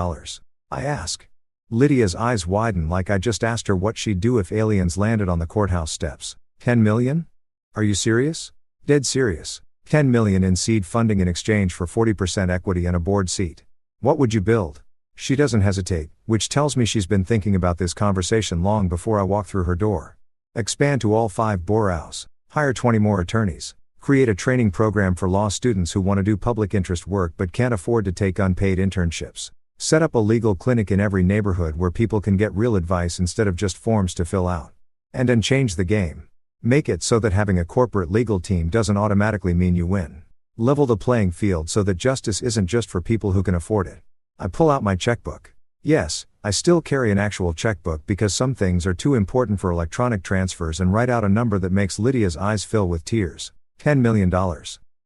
I ask. Lydia's eyes widen like I just asked her what she'd do if aliens landed on the courthouse steps. 10 million? Are you serious? Dead serious. 10 million in seed funding in exchange for 40% equity and a board seat. What would you build? She doesn't hesitate, which tells me she's been thinking about this conversation long before I walk through her door. Expand to all 5 boroughs. Hire 20 more attorneys. Create a training program for law students who want to do public interest work but can't afford to take unpaid internships. Set up a legal clinic in every neighborhood where people can get real advice instead of just forms to fill out. And then change the game. Make it so that having a corporate legal team doesn't automatically mean you win. Level the playing field so that justice isn't just for people who can afford it. I pull out my checkbook. Yes, I still carry an actual checkbook because some things are too important for electronic transfers, and write out a number that makes Lydia's eyes fill with tears. $10 million.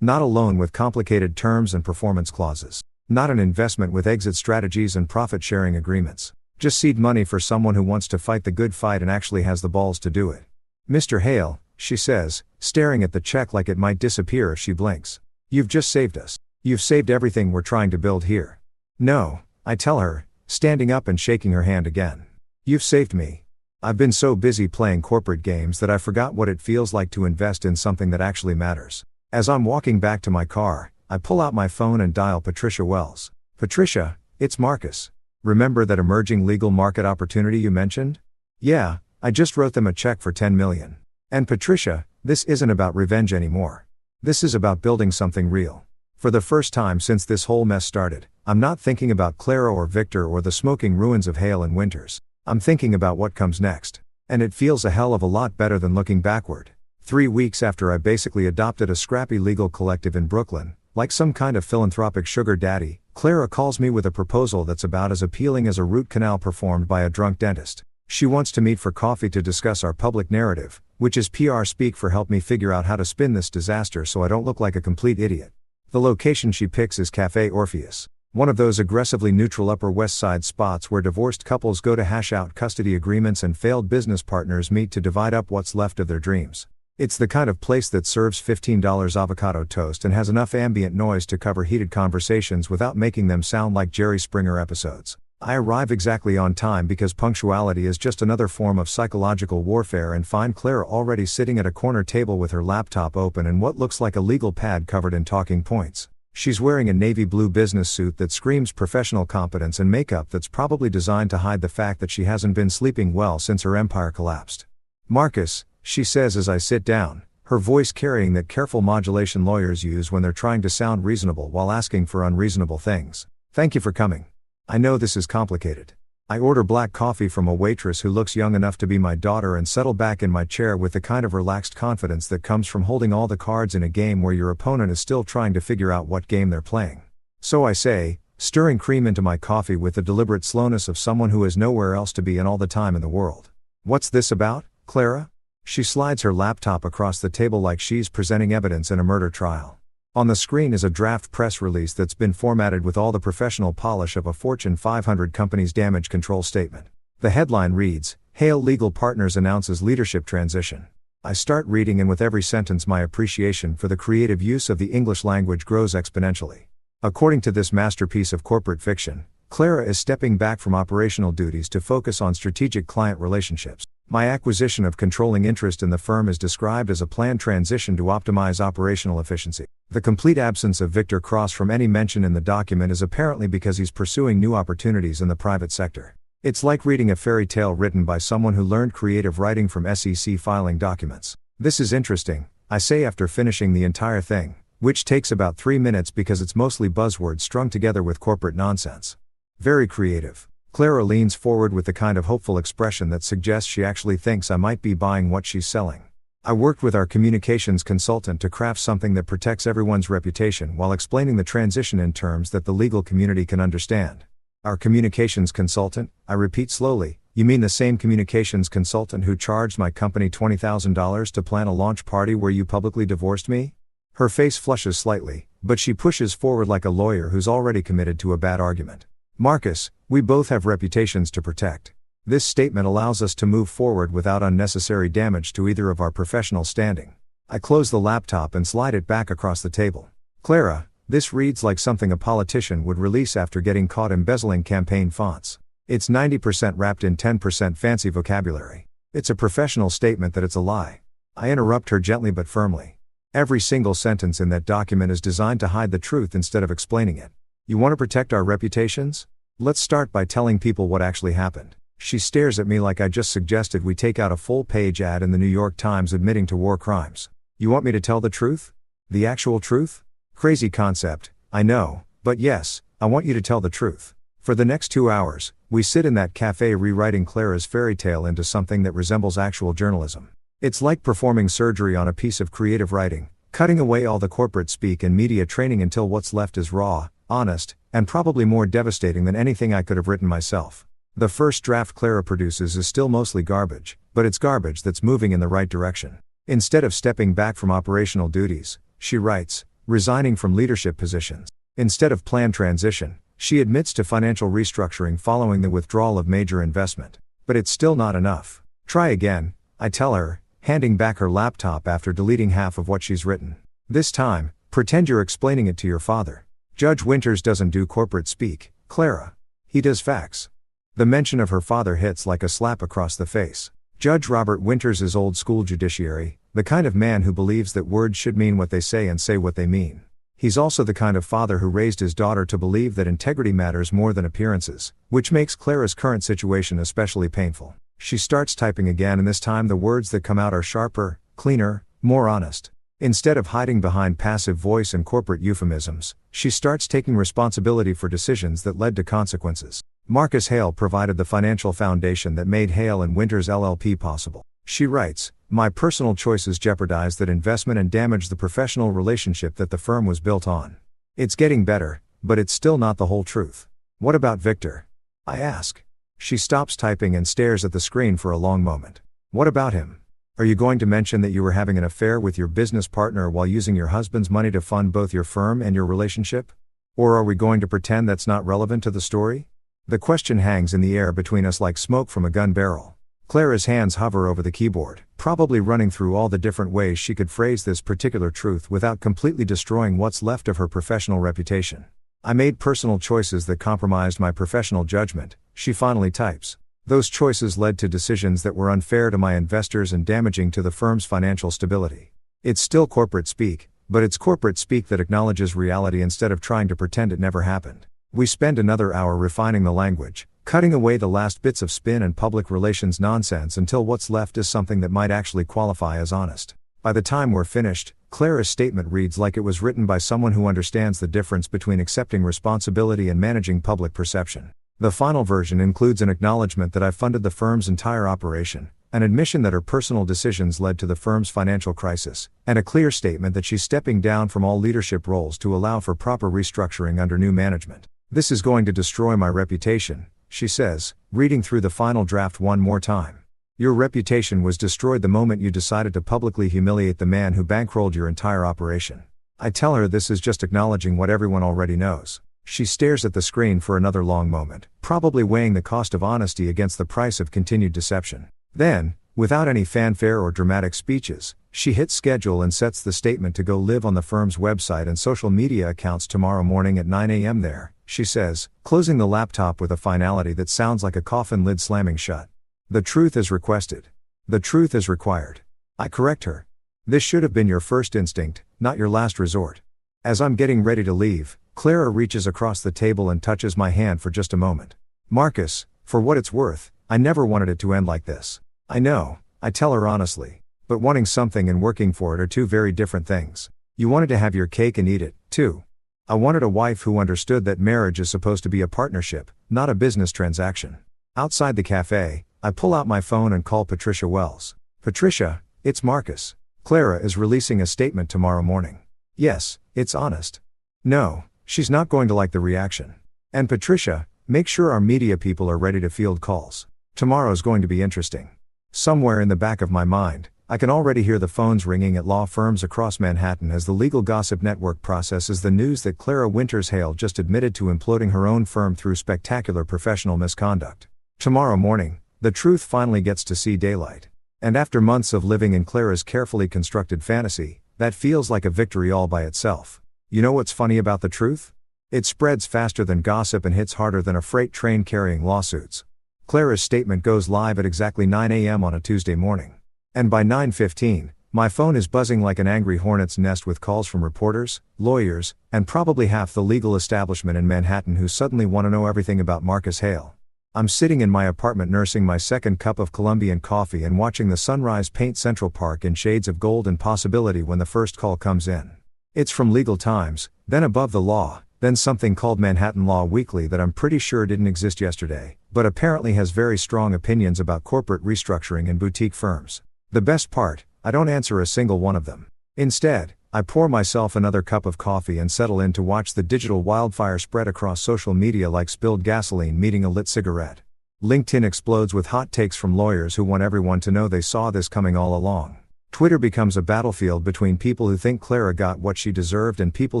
Not a loan with complicated terms and performance clauses. Not an investment with exit strategies and profit-sharing agreements. Just seed money for someone who wants to fight the good fight and actually has the balls to do it. Mr. Hale, she says, staring at the check like it might disappear if she blinks. You've just saved us. You've saved everything we're trying to build here. No, I tell her, standing up and shaking her hand again. You've saved me. I've been so busy playing corporate games that I forgot what it feels like to invest in something that actually matters. As I'm walking back to my car, I pull out my phone and dial Patricia Wells. Patricia, it's Marcus. Remember that emerging legal market opportunity you mentioned? Yeah, I just wrote them a check for $10 million. And Patricia, this isn't about revenge anymore. This is about building something real. For the first time since this whole mess started, I'm not thinking about Clara or Victor or the smoking ruins of Hale and Winters. I'm thinking about what comes next. And it feels a hell of a lot better than looking backward. 3 weeks after I basically adopted a scrappy legal collective in Brooklyn, like some kind of philanthropic sugar daddy, Clara calls me with a proposal that's about as appealing as a root canal performed by a drunk dentist. She wants to meet for coffee to discuss our public narrative, which is PR speak for help me figure out how to spin this disaster so I don't look like a complete idiot. The location she picks is Café Orpheus, one of those aggressively neutral Upper West Side spots where divorced couples go to hash out custody agreements and failed business partners meet to divide up what's left of their dreams. It's the kind of place that serves $15 avocado toast and has enough ambient noise to cover heated conversations without making them sound like Jerry Springer episodes. I arrive exactly on time because punctuality is just another form of psychological warfare, and find Clara already sitting at a corner table with her laptop open and what looks like a legal pad covered in talking points. She's wearing a navy blue business suit that screams professional competence and makeup that's probably designed to hide the fact that she hasn't been sleeping well since her empire collapsed. Marcus, she says as I sit down, her voice carrying that careful modulation lawyers use when they're trying to sound reasonable while asking for unreasonable things. Thank you for coming. I know this is complicated. I order black coffee from a waitress who looks young enough to be my daughter and settle back in my chair with the kind of relaxed confidence that comes from holding all the cards in a game where your opponent is still trying to figure out what game they're playing. So I say, stirring cream into my coffee with the deliberate slowness of someone who has nowhere else to be and all the time in the world. What's this about, Clara? She slides her laptop across the table like she's presenting evidence in a murder trial. On the screen is a draft press release that's been formatted with all the professional polish of a Fortune 500 company's damage control statement. The headline reads, Hale Legal Partners announces leadership transition. I start reading, and with every sentence my appreciation for the creative use of the English language grows exponentially. According to this masterpiece of corporate fiction, Clara is stepping back from operational duties to focus on strategic client relationships. My acquisition of controlling interest in the firm is described as a planned transition to optimize operational efficiency. The complete absence of Victor Cross from any mention in the document is apparently because he's pursuing new opportunities in the private sector. It's like reading a fairy tale written by someone who learned creative writing from SEC filing documents. This is interesting, I say after finishing the entire thing, which takes about 3 minutes because it's mostly buzzwords strung together with corporate nonsense. Very creative. Clara leans forward with the kind of hopeful expression that suggests she actually thinks I might be buying what she's selling. I worked with our communications consultant to craft something that protects everyone's reputation while explaining the transition in terms that the legal community can understand. Our communications consultant, I repeat slowly, you mean the same communications consultant who charged my company $20,000 to plan a launch party where you publicly divorced me? Her face flushes slightly, but she pushes forward like a lawyer who's already committed to a bad argument. Marcus, we both have reputations to protect. This statement allows us to move forward without unnecessary damage to either of our professional standing. I close the laptop and slide it back across the table. Clara, this reads like something a politician would release after getting caught embezzling campaign fonts. It's 90% wrapped in 10% fancy vocabulary. It's a professional statement that it's a lie. I interrupt her gently but firmly. Every single sentence in that document is designed to hide the truth instead of explaining it. You want to protect our reputations? Let's start by telling people what actually happened. She stares at me like I just suggested we take out a full-page ad in the New York Times admitting to war crimes. You want me to tell the truth? The actual truth? Crazy concept, I know, but yes, I want you to tell the truth. For the next 2 hours, we sit in that cafe rewriting Clara's fairy tale into something that resembles actual journalism. It's like performing surgery on a piece of creative writing, cutting away all the corporate speak and media training until what's left is raw, honest, and probably more devastating than anything I could have written myself. The first draft Clara produces is still mostly garbage, but it's garbage that's moving in the right direction. Instead of stepping back from operational duties, she writes, resigning from leadership positions. Instead of planned transition, she admits to financial restructuring following the withdrawal of major investment. But it's still not enough. Try again, I tell her, handing back her laptop after deleting half of what she's written. This time, pretend you're explaining it to your father. Judge Winters doesn't do corporate speak, Clara. He does facts. The mention of her father hits like a slap across the face. Judge Robert Winters is old school judiciary, the kind of man who believes that words should mean what they say and say what they mean. He's also the kind of father who raised his daughter to believe that integrity matters more than appearances, which makes Clara's current situation especially painful. She starts typing again, and this time the words that come out are sharper, cleaner, more honest. Instead of hiding behind passive voice and corporate euphemisms, she starts taking responsibility for decisions that led to consequences. Marcus Hale provided the financial foundation that made Hale and Winters LLP possible. She writes, my personal choices jeopardized that investment and damaged the professional relationship that the firm was built on. It's getting better, but it's still not the whole truth. What about Victor? I ask. She stops typing and stares at the screen for a long moment. What about him? Are you going to mention that you were having an affair with your business partner while using your husband's money to fund both your firm and your relationship? Or are we going to pretend that's not relevant to the story? The question hangs in the air between us like smoke from a gun barrel. Clara's hands hover over the keyboard, probably running through all the different ways she could phrase this particular truth without completely destroying what's left of her professional reputation. I made personal choices that compromised my professional judgment, she finally types. Those choices led to decisions that were unfair to my investors and damaging to the firm's financial stability. It's still corporate speak, but it's corporate speak that acknowledges reality instead of trying to pretend it never happened. We spend another hour refining the language, cutting away the last bits of spin and public relations nonsense until what's left is something that might actually qualify as honest. By the time we're finished, Clara's statement reads like it was written by someone who understands the difference between accepting responsibility and managing public perception. The final version includes an acknowledgement that I funded the firm's entire operation, an admission that her personal decisions led to the firm's financial crisis, and a clear statement that she's stepping down from all leadership roles to allow for proper restructuring under new management. This is going to destroy my reputation, she says, reading through the final draft one more time. Your reputation was destroyed the moment you decided to publicly humiliate the man who bankrolled your entire operation. I tell her this is just acknowledging what everyone already knows. She stares at the screen for another long moment, probably weighing the cost of honesty against the price of continued deception. Then, without any fanfare or dramatic speeches, she hits schedule and sets the statement to go live on the firm's website and social media accounts tomorrow morning at 9 a.m. there, she says, closing the laptop with a finality that sounds like a coffin lid slamming shut. The truth is requested. The truth is required. I correct her. This should have been your first instinct, not your last resort. As I'm getting ready to leave, Clara reaches across the table and touches my hand for just a moment. Marcus, for what it's worth, I never wanted it to end like this. I know, I tell her honestly. But wanting something and working for it are two very different things. You wanted to have your cake and eat it, too. I wanted a wife who understood that marriage is supposed to be a partnership, not a business transaction. Outside the cafe, I pull out my phone and call Patricia Wells. Patricia, it's Marcus. Clara is releasing a statement tomorrow morning. Yes, it's honest. No, she's not going to like the reaction. And Patricia, make sure our media people are ready to field calls. Tomorrow's going to be interesting. Somewhere in the back of my mind, I can already hear the phones ringing at law firms across Manhattan as the legal gossip network processes the news that Clara Winters-Hale just admitted to imploding her own firm through spectacular professional misconduct. Tomorrow morning, the truth finally gets to see daylight. And after months of living in Clara's carefully constructed fantasy, that feels like a victory all by itself. You know what's funny about the truth? It spreads faster than gossip and hits harder than a freight train carrying lawsuits. Clara's statement goes live at exactly 9 a.m. on a Tuesday morning. And by 9:15, my phone is buzzing like an angry hornet's nest with calls from reporters, lawyers, and probably half the legal establishment in Manhattan who suddenly want to know everything about Marcus Hale. I'm sitting in my apartment nursing my second cup of Colombian coffee and watching the sunrise paint Central Park in shades of gold and possibility when the first call comes in. It's from Legal Times, then Above the Law, then something called Manhattan Law Weekly that I'm pretty sure didn't exist yesterday, but apparently has very strong opinions about corporate restructuring and boutique firms. The best part, I don't answer a single one of them. Instead, I pour myself another cup of coffee and settle in to watch the digital wildfire spread across social media like spilled gasoline meeting a lit cigarette. LinkedIn explodes with hot takes from lawyers who want everyone to know they saw this coming all along. Twitter becomes a battlefield between people who think Clara got what she deserved and people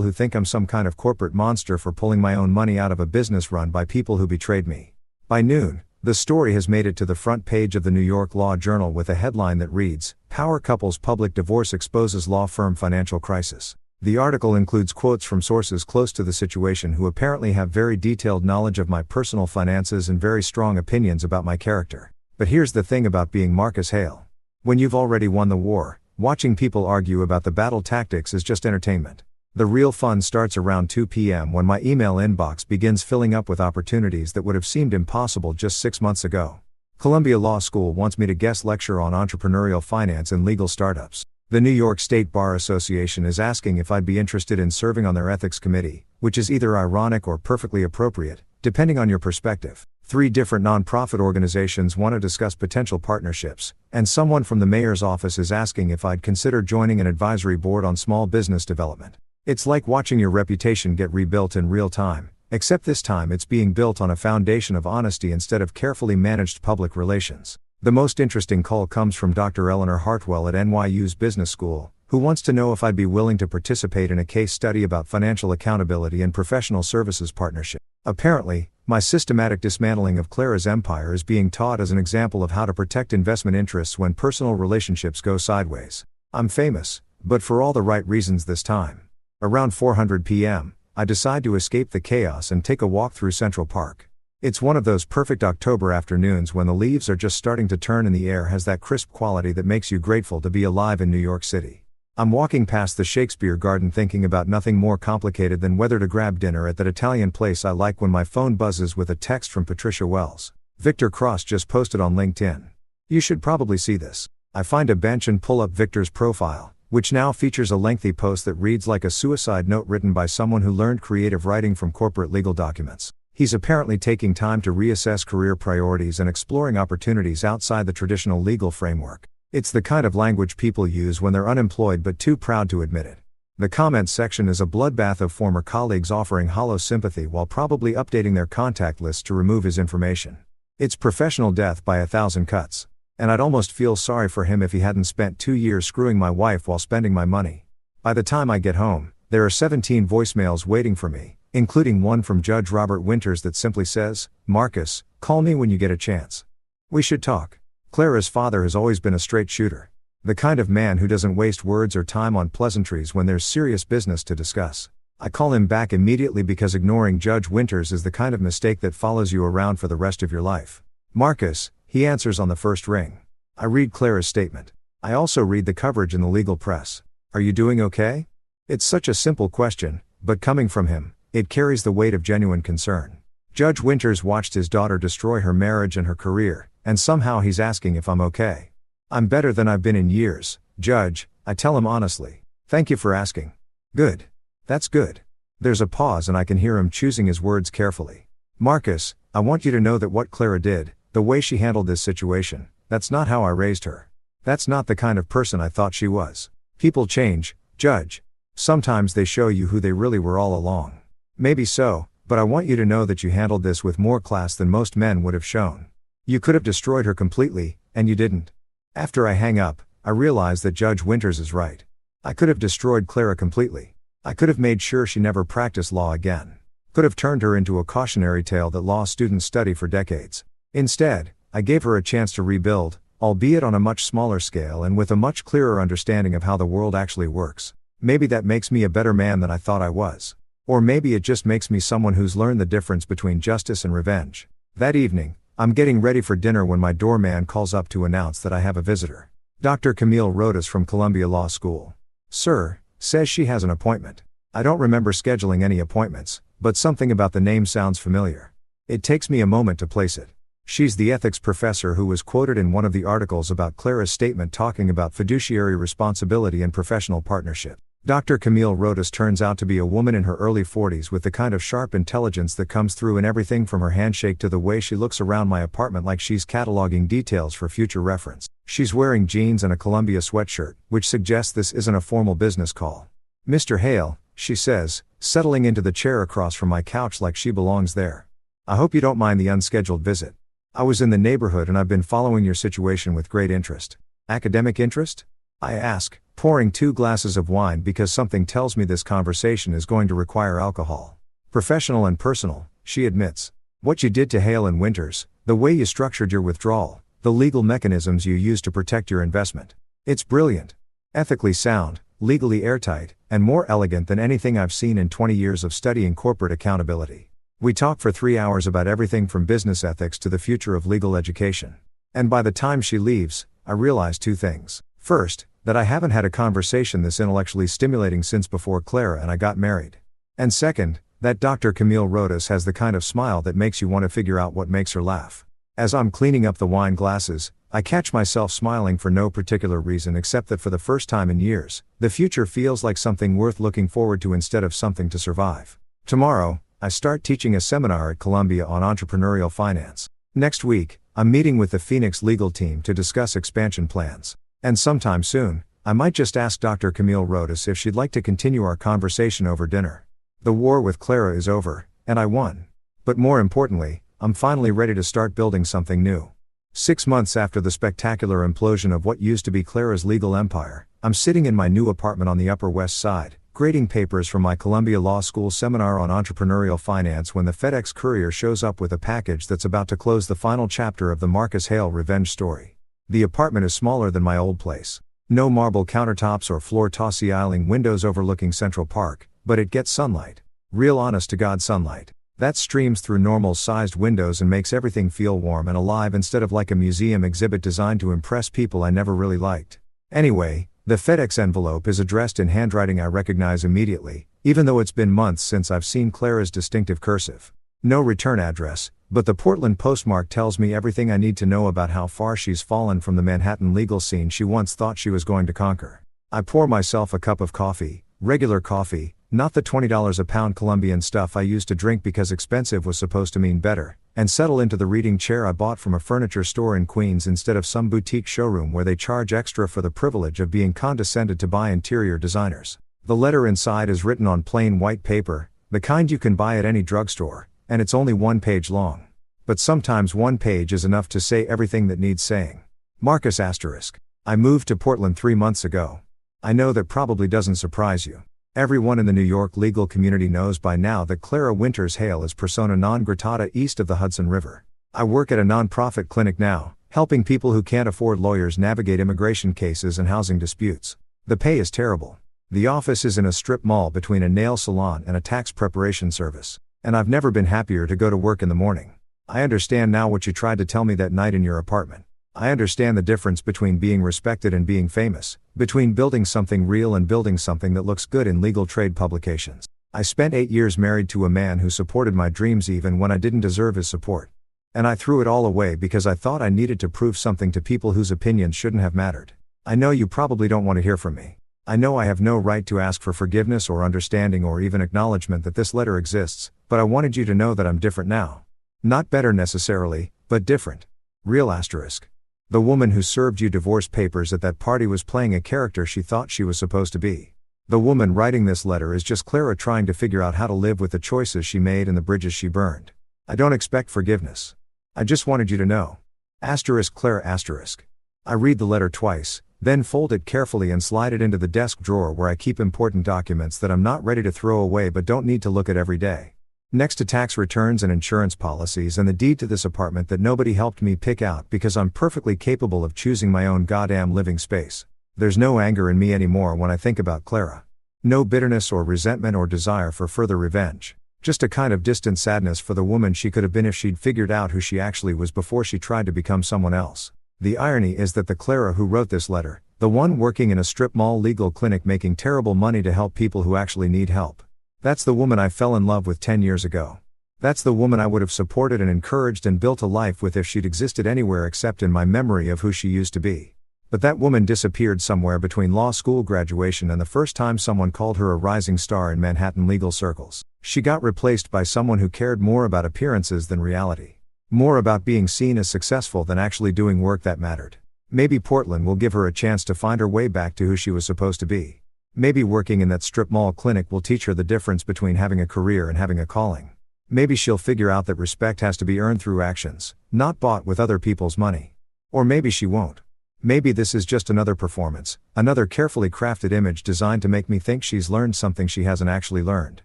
who think I'm some kind of corporate monster for pulling my own money out of a business run by people who betrayed me. By noon, the story has made it to the front page of the New York Law Journal with a headline that reads, "Power Couple's Public Divorce Exposes Law Firm Financial Crisis." The article includes quotes from sources close to the situation who apparently have very detailed knowledge of my personal finances and very strong opinions about my character. But here's the thing about being Marcus Hale. When you've already won the war, watching people argue about the battle tactics is just entertainment. The real fun starts around 2 p.m. when my email inbox begins filling up with opportunities that would have seemed impossible just 6 months ago. Columbia Law School wants me to guest lecture on entrepreneurial finance and legal startups. The New York State Bar Association is asking if I'd be interested in serving on their ethics committee, which is either ironic or perfectly appropriate, depending on your perspective. 3 different nonprofit organizations want to discuss potential partnerships, and someone from the mayor's office is asking if I'd consider joining an advisory board on small business development. It's like watching your reputation get rebuilt in real time, except this time it's being built on a foundation of honesty instead of carefully managed public relations. The most interesting call comes from Dr. Eleanor Hartwell at NYU's Business School, who wants to know if I'd be willing to participate in a case study about financial accountability and professional services partnership. Apparently, my systematic dismantling of Clara's empire is being taught as an example of how to protect investment interests when personal relationships go sideways. I'm famous, but for all the right reasons this time. Around 4:00 p.m., I decide to escape the chaos and take a walk through Central Park. It's one of those perfect October afternoons when the leaves are just starting to turn and the air has that crisp quality that makes you grateful to be alive in New York City. I'm walking past the Shakespeare Garden thinking about nothing more complicated than whether to grab dinner at that Italian place I like when my phone buzzes with a text from Patricia Wells. Victor Cross just posted on LinkedIn. You should probably see this. I find a bench and pull up Victor's profile, which now features a lengthy post that reads like a suicide note written by someone who learned creative writing from corporate legal documents. He's apparently taking time to reassess career priorities and exploring opportunities outside the traditional legal framework. It's the kind of language people use when they're unemployed but too proud to admit it. The comments section is a bloodbath of former colleagues offering hollow sympathy while probably updating their contact lists to remove his information. It's professional death by 1,000 cuts. And I'd almost feel sorry for him if he hadn't spent 2 years screwing my wife while spending my money. By the time I get home, there are 17 voicemails waiting for me, including one from Judge Robert Winters that simply says, "Marcus, call me when you get a chance. We should talk." Clara's father has always been a straight shooter. The kind of man who doesn't waste words or time on pleasantries when there's serious business to discuss. I call him back immediately because ignoring Judge Winters is the kind of mistake that follows you around for the rest of your life. "Marcus," he answers on the first ring. I read Clara's statement. I also read the coverage in the legal press. "Are you doing okay?" It's such a simple question, but coming from him, it carries the weight of genuine concern. Judge Winters watched his daughter destroy her marriage and her career, and somehow he's asking if I'm okay. "I'm better than I've been in years, Judge," I tell him honestly. "Thank you for asking. Good. That's good. There's a pause and I can hear him choosing his words carefully. Marcus, I want you to know that what Clara did, the way she handled this situation, that's not how I raised her. That's not the kind of person I thought she was. People change, Judge. Sometimes they show you who they really were all along. Maybe so, but I want you to know that you handled this with more class than most men would have shown. You could have destroyed her completely, and you didn't. After I hang up, I realize that Judge Winters is right. I could have destroyed Clara completely. I could have made sure she never practiced law again. Could have turned her into a cautionary tale that law students study for decades. Instead, I gave her a chance to rebuild, albeit on a much smaller scale and with a much clearer understanding of how the world actually works. Maybe that makes me a better man than I thought I was. Or maybe it just makes me someone who's learned the difference between justice and revenge. That evening, I'm getting ready for dinner when my doorman calls up to announce that I have a visitor. Dr. Camille Rodas from Columbia Law School. Sir, says she has an appointment. I don't remember scheduling any appointments, but something about the name sounds familiar. It takes me a moment to place it. She's the ethics professor who was quoted in one of the articles about Clara's statement talking about fiduciary responsibility and professional partnership. Dr. Camille Rodas turns out to be a woman in her early 40s with the kind of sharp intelligence that comes through in everything from her handshake to the way she looks around my apartment like she's cataloging details for future reference. She's wearing jeans and a Columbia sweatshirt, which suggests this isn't a formal business call. Mr. Hale, she says, settling into the chair across from my couch like she belongs there. I hope you don't mind the unscheduled visit. I was in the neighborhood and I've been following your situation with great interest. Academic interest? I ask, pouring 2 glasses of wine because something tells me this conversation is going to require alcohol. Professional and personal, she admits. What you did to Hale and Winters, the way you structured your withdrawal, the legal mechanisms you used to protect your investment. It's brilliant. Ethically sound, legally airtight, and more elegant than anything I've seen in 20 years of studying corporate accountability. We talk for 3 hours about everything from business ethics to the future of legal education. And by the time she leaves, I realize 2 things. First, that I haven't had a conversation this intellectually stimulating since before Clara and I got married. And second, that Dr. Camille Rodas has the kind of smile that makes you want to figure out what makes her laugh. As I'm cleaning up the wine glasses, I catch myself smiling for no particular reason except that for the first time in years, the future feels like something worth looking forward to instead of something to survive. Tomorrow, I start teaching a seminar at Columbia on entrepreneurial finance. Next week, I'm meeting with the Phoenix legal team to discuss expansion plans. And sometime soon, I might just ask Dr. Camille Rodas if she'd like to continue our conversation over dinner. The war with Clara is over, and I won. But more importantly, I'm finally ready to start building something new. 6 months after the spectacular implosion of what used to be Clara's legal empire, I'm sitting in my new apartment on the Upper West Side, grading papers from my Columbia Law School seminar on entrepreneurial finance when the FedEx courier shows up with a package that's about to close the final chapter of the Marcus Hale revenge story. The apartment is smaller than my old place. No marble countertops or floor-to-ceiling windows overlooking Central Park, but it gets sunlight. Real honest-to-God sunlight. That streams through normal-sized windows and makes everything feel warm and alive instead of like a museum exhibit designed to impress people I never really liked. Anyway, the FedEx envelope is addressed in handwriting I recognize immediately, even though it's been months since I've seen Clara's distinctive cursive. No return address, but the Portland postmark tells me everything I need to know about how far she's fallen from the Manhattan legal scene she once thought she was going to conquer. I pour myself a cup of coffee, regular coffee, not the $20 a pound Colombian stuff I used to drink because expensive was supposed to mean better, and settle into the reading chair I bought from a furniture store in Queens instead of some boutique showroom where they charge extra for the privilege of being condescended to by interior designers. The letter inside is written on plain white paper, the kind you can buy at any drugstore, and it's only 1 page long. But sometimes 1 page is enough to say everything that needs saying. Marcus *. I moved to Portland 3 months ago. I know that probably doesn't surprise you. Everyone in the New York legal community knows by now that Clara Winters Hale is persona non grata east of the Hudson River. I work at a nonprofit clinic now, helping people who can't afford lawyers navigate immigration cases and housing disputes. The pay is terrible. The office is in a strip mall between a nail salon and a tax preparation service. And I've never been happier to go to work in the morning. I understand now what you tried to tell me that night in your apartment. I understand the difference between being respected and being famous, between building something real and building something that looks good in legal trade publications. I spent 8 years married to a man who supported my dreams even when I didn't deserve his support. And I threw it all away because I thought I needed to prove something to people whose opinions shouldn't have mattered. I know you probably don't want to hear from me. I know I have no right to ask for forgiveness or understanding or even acknowledgement that this letter exists, but I wanted you to know that I'm different now. Not better necessarily, but different. Real asterisk. The woman who served you divorce papers at that party was playing a character she thought she was supposed to be. The woman writing this letter is just Clara trying to figure out how to live with the choices she made and the bridges she burned. I don't expect forgiveness. I just wanted you to know. Asterisk Clara asterisk. I read the letter twice, then fold it carefully and slide it into the desk drawer where I keep important documents that I'm not ready to throw away but don't need to look at every day. Next to tax returns and insurance policies and the deed to this apartment that nobody helped me pick out because I'm perfectly capable of choosing my own goddamn living space. There's no anger in me anymore when I think about Clara. No bitterness or resentment or desire for further revenge. Just a kind of distant sadness for the woman she could have been if she'd figured out who she actually was before she tried to become someone else. The irony is that the Clara who wrote this letter, the one working in a strip mall legal clinic making terrible money to help people who actually need help. That's the woman I fell in love with 10 years ago. That's the woman I would have supported and encouraged and built a life with if she'd existed anywhere except in my memory of who she used to be. But that woman disappeared somewhere between law school graduation and the first time someone called her a rising star in Manhattan legal circles. She got replaced by someone who cared more about appearances than reality. More about being seen as successful than actually doing work that mattered. Maybe Portland will give her a chance to find her way back to who she was supposed to be. Maybe working in that strip mall clinic will teach her the difference between having a career and having a calling. Maybe she'll figure out that respect has to be earned through actions, not bought with other people's money. Or maybe she won't. Maybe this is just another performance, another carefully crafted image designed to make me think she's learned something she hasn't actually learned.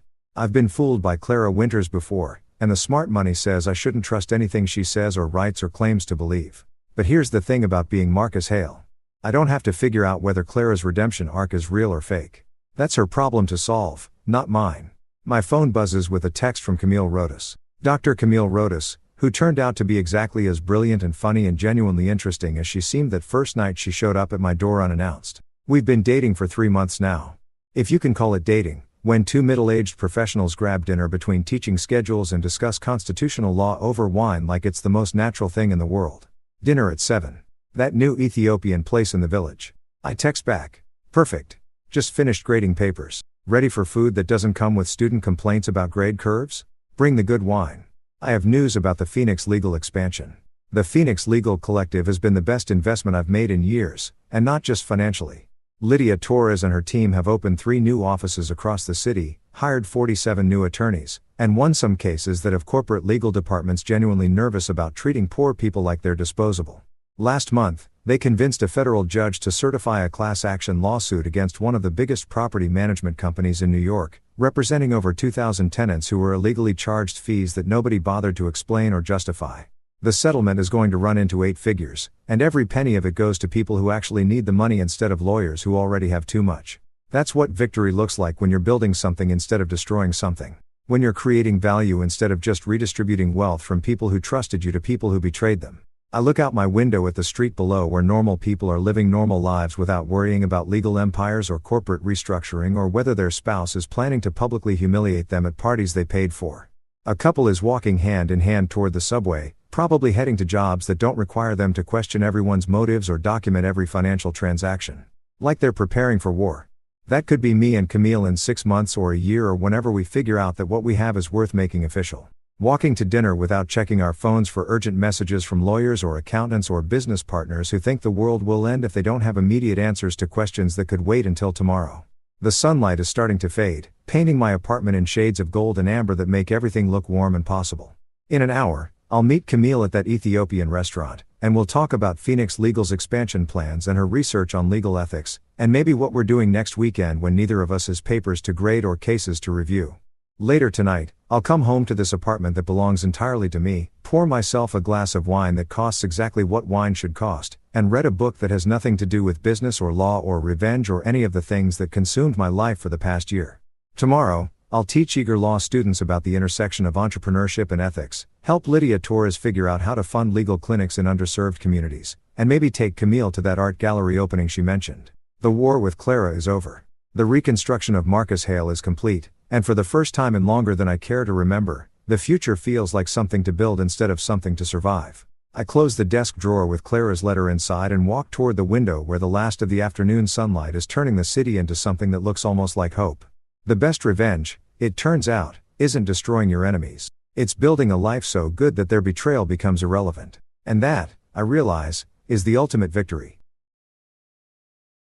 I've been fooled by Clara Winters before, and the smart money says I shouldn't trust anything she says or writes or claims to believe. But here's the thing about being Marcus Hale. I don't have to figure out whether Clara's redemption arc is real or fake. That's her problem to solve, not mine. My phone buzzes with a text from Camille Rodas. Dr. Camille Rodas, who turned out to be exactly as brilliant and funny and genuinely interesting as she seemed that first night she showed up at my door unannounced. We've been dating for 3 months now. If you can call it dating, when two middle-aged professionals grab dinner between teaching schedules and discuss constitutional law over wine like it's the most natural thing in the world. Dinner at 7. That new Ethiopian place in the village. I text back. Perfect. Just finished grading papers. Ready for food that doesn't come with student complaints about grade curves? Bring the good wine. I have news about the Phoenix Legal expansion. The Phoenix Legal Collective has been the best investment I've made in years, and not just financially. Lydia Torres and her team have opened 3 new offices across the city, hired 47 new attorneys, and won some cases that have corporate legal departments genuinely nervous about treating poor people like they're disposable. Last month, they convinced a federal judge to certify a class action lawsuit against one of the biggest property management companies in New York, representing over 2,000 tenants who were illegally charged fees that nobody bothered to explain or justify. The settlement is going to run into 8 figures, and every penny of it goes to people who actually need the money instead of lawyers who already have too much. That's what victory looks like when you're building something instead of destroying something. When you're creating value instead of just redistributing wealth from people who trusted you to people who betrayed them. I look out my window at the street below where normal people are living normal lives without worrying about legal empires or corporate restructuring or whether their spouse is planning to publicly humiliate them at parties they paid for. A couple is walking hand in hand toward the subway, probably heading to jobs that don't require them to question everyone's motives or document every financial transaction. Like they're preparing for war. That could be me and Camille in 6 months or a year or whenever we figure out that what we have is worth making official. Walking to dinner without checking our phones for urgent messages from lawyers or accountants or business partners who think the world will end if they don't have immediate answers to questions that could wait until tomorrow. The sunlight is starting to fade, painting my apartment in shades of gold and amber that make everything look warm and possible. In an hour, I'll meet Camille at that Ethiopian restaurant, and we'll talk about Phoenix Legal's expansion plans and her research on legal ethics, and maybe what we're doing next weekend when neither of us has papers to grade or cases to review. Later tonight, I'll come home to this apartment that belongs entirely to me, pour myself a glass of wine that costs exactly what wine should cost, and read a book that has nothing to do with business or law or revenge or any of the things that consumed my life for the past year. Tomorrow, I'll teach eager law students about the intersection of entrepreneurship and ethics, help Lydia Torres figure out how to fund legal clinics in underserved communities, and maybe take Camille to that art gallery opening she mentioned. The war with Clara is over. The reconstruction of Marcus Hale is complete, and for the first time in longer than I care to remember, the future feels like something to build instead of something to survive. I close the desk drawer with Clara's letter inside and walk toward the window where the last of the afternoon sunlight is turning the city into something that looks almost like hope. The best revenge, it turns out, isn't destroying your enemies. It's building a life so good that their betrayal becomes irrelevant. And that, I realize, is the ultimate victory.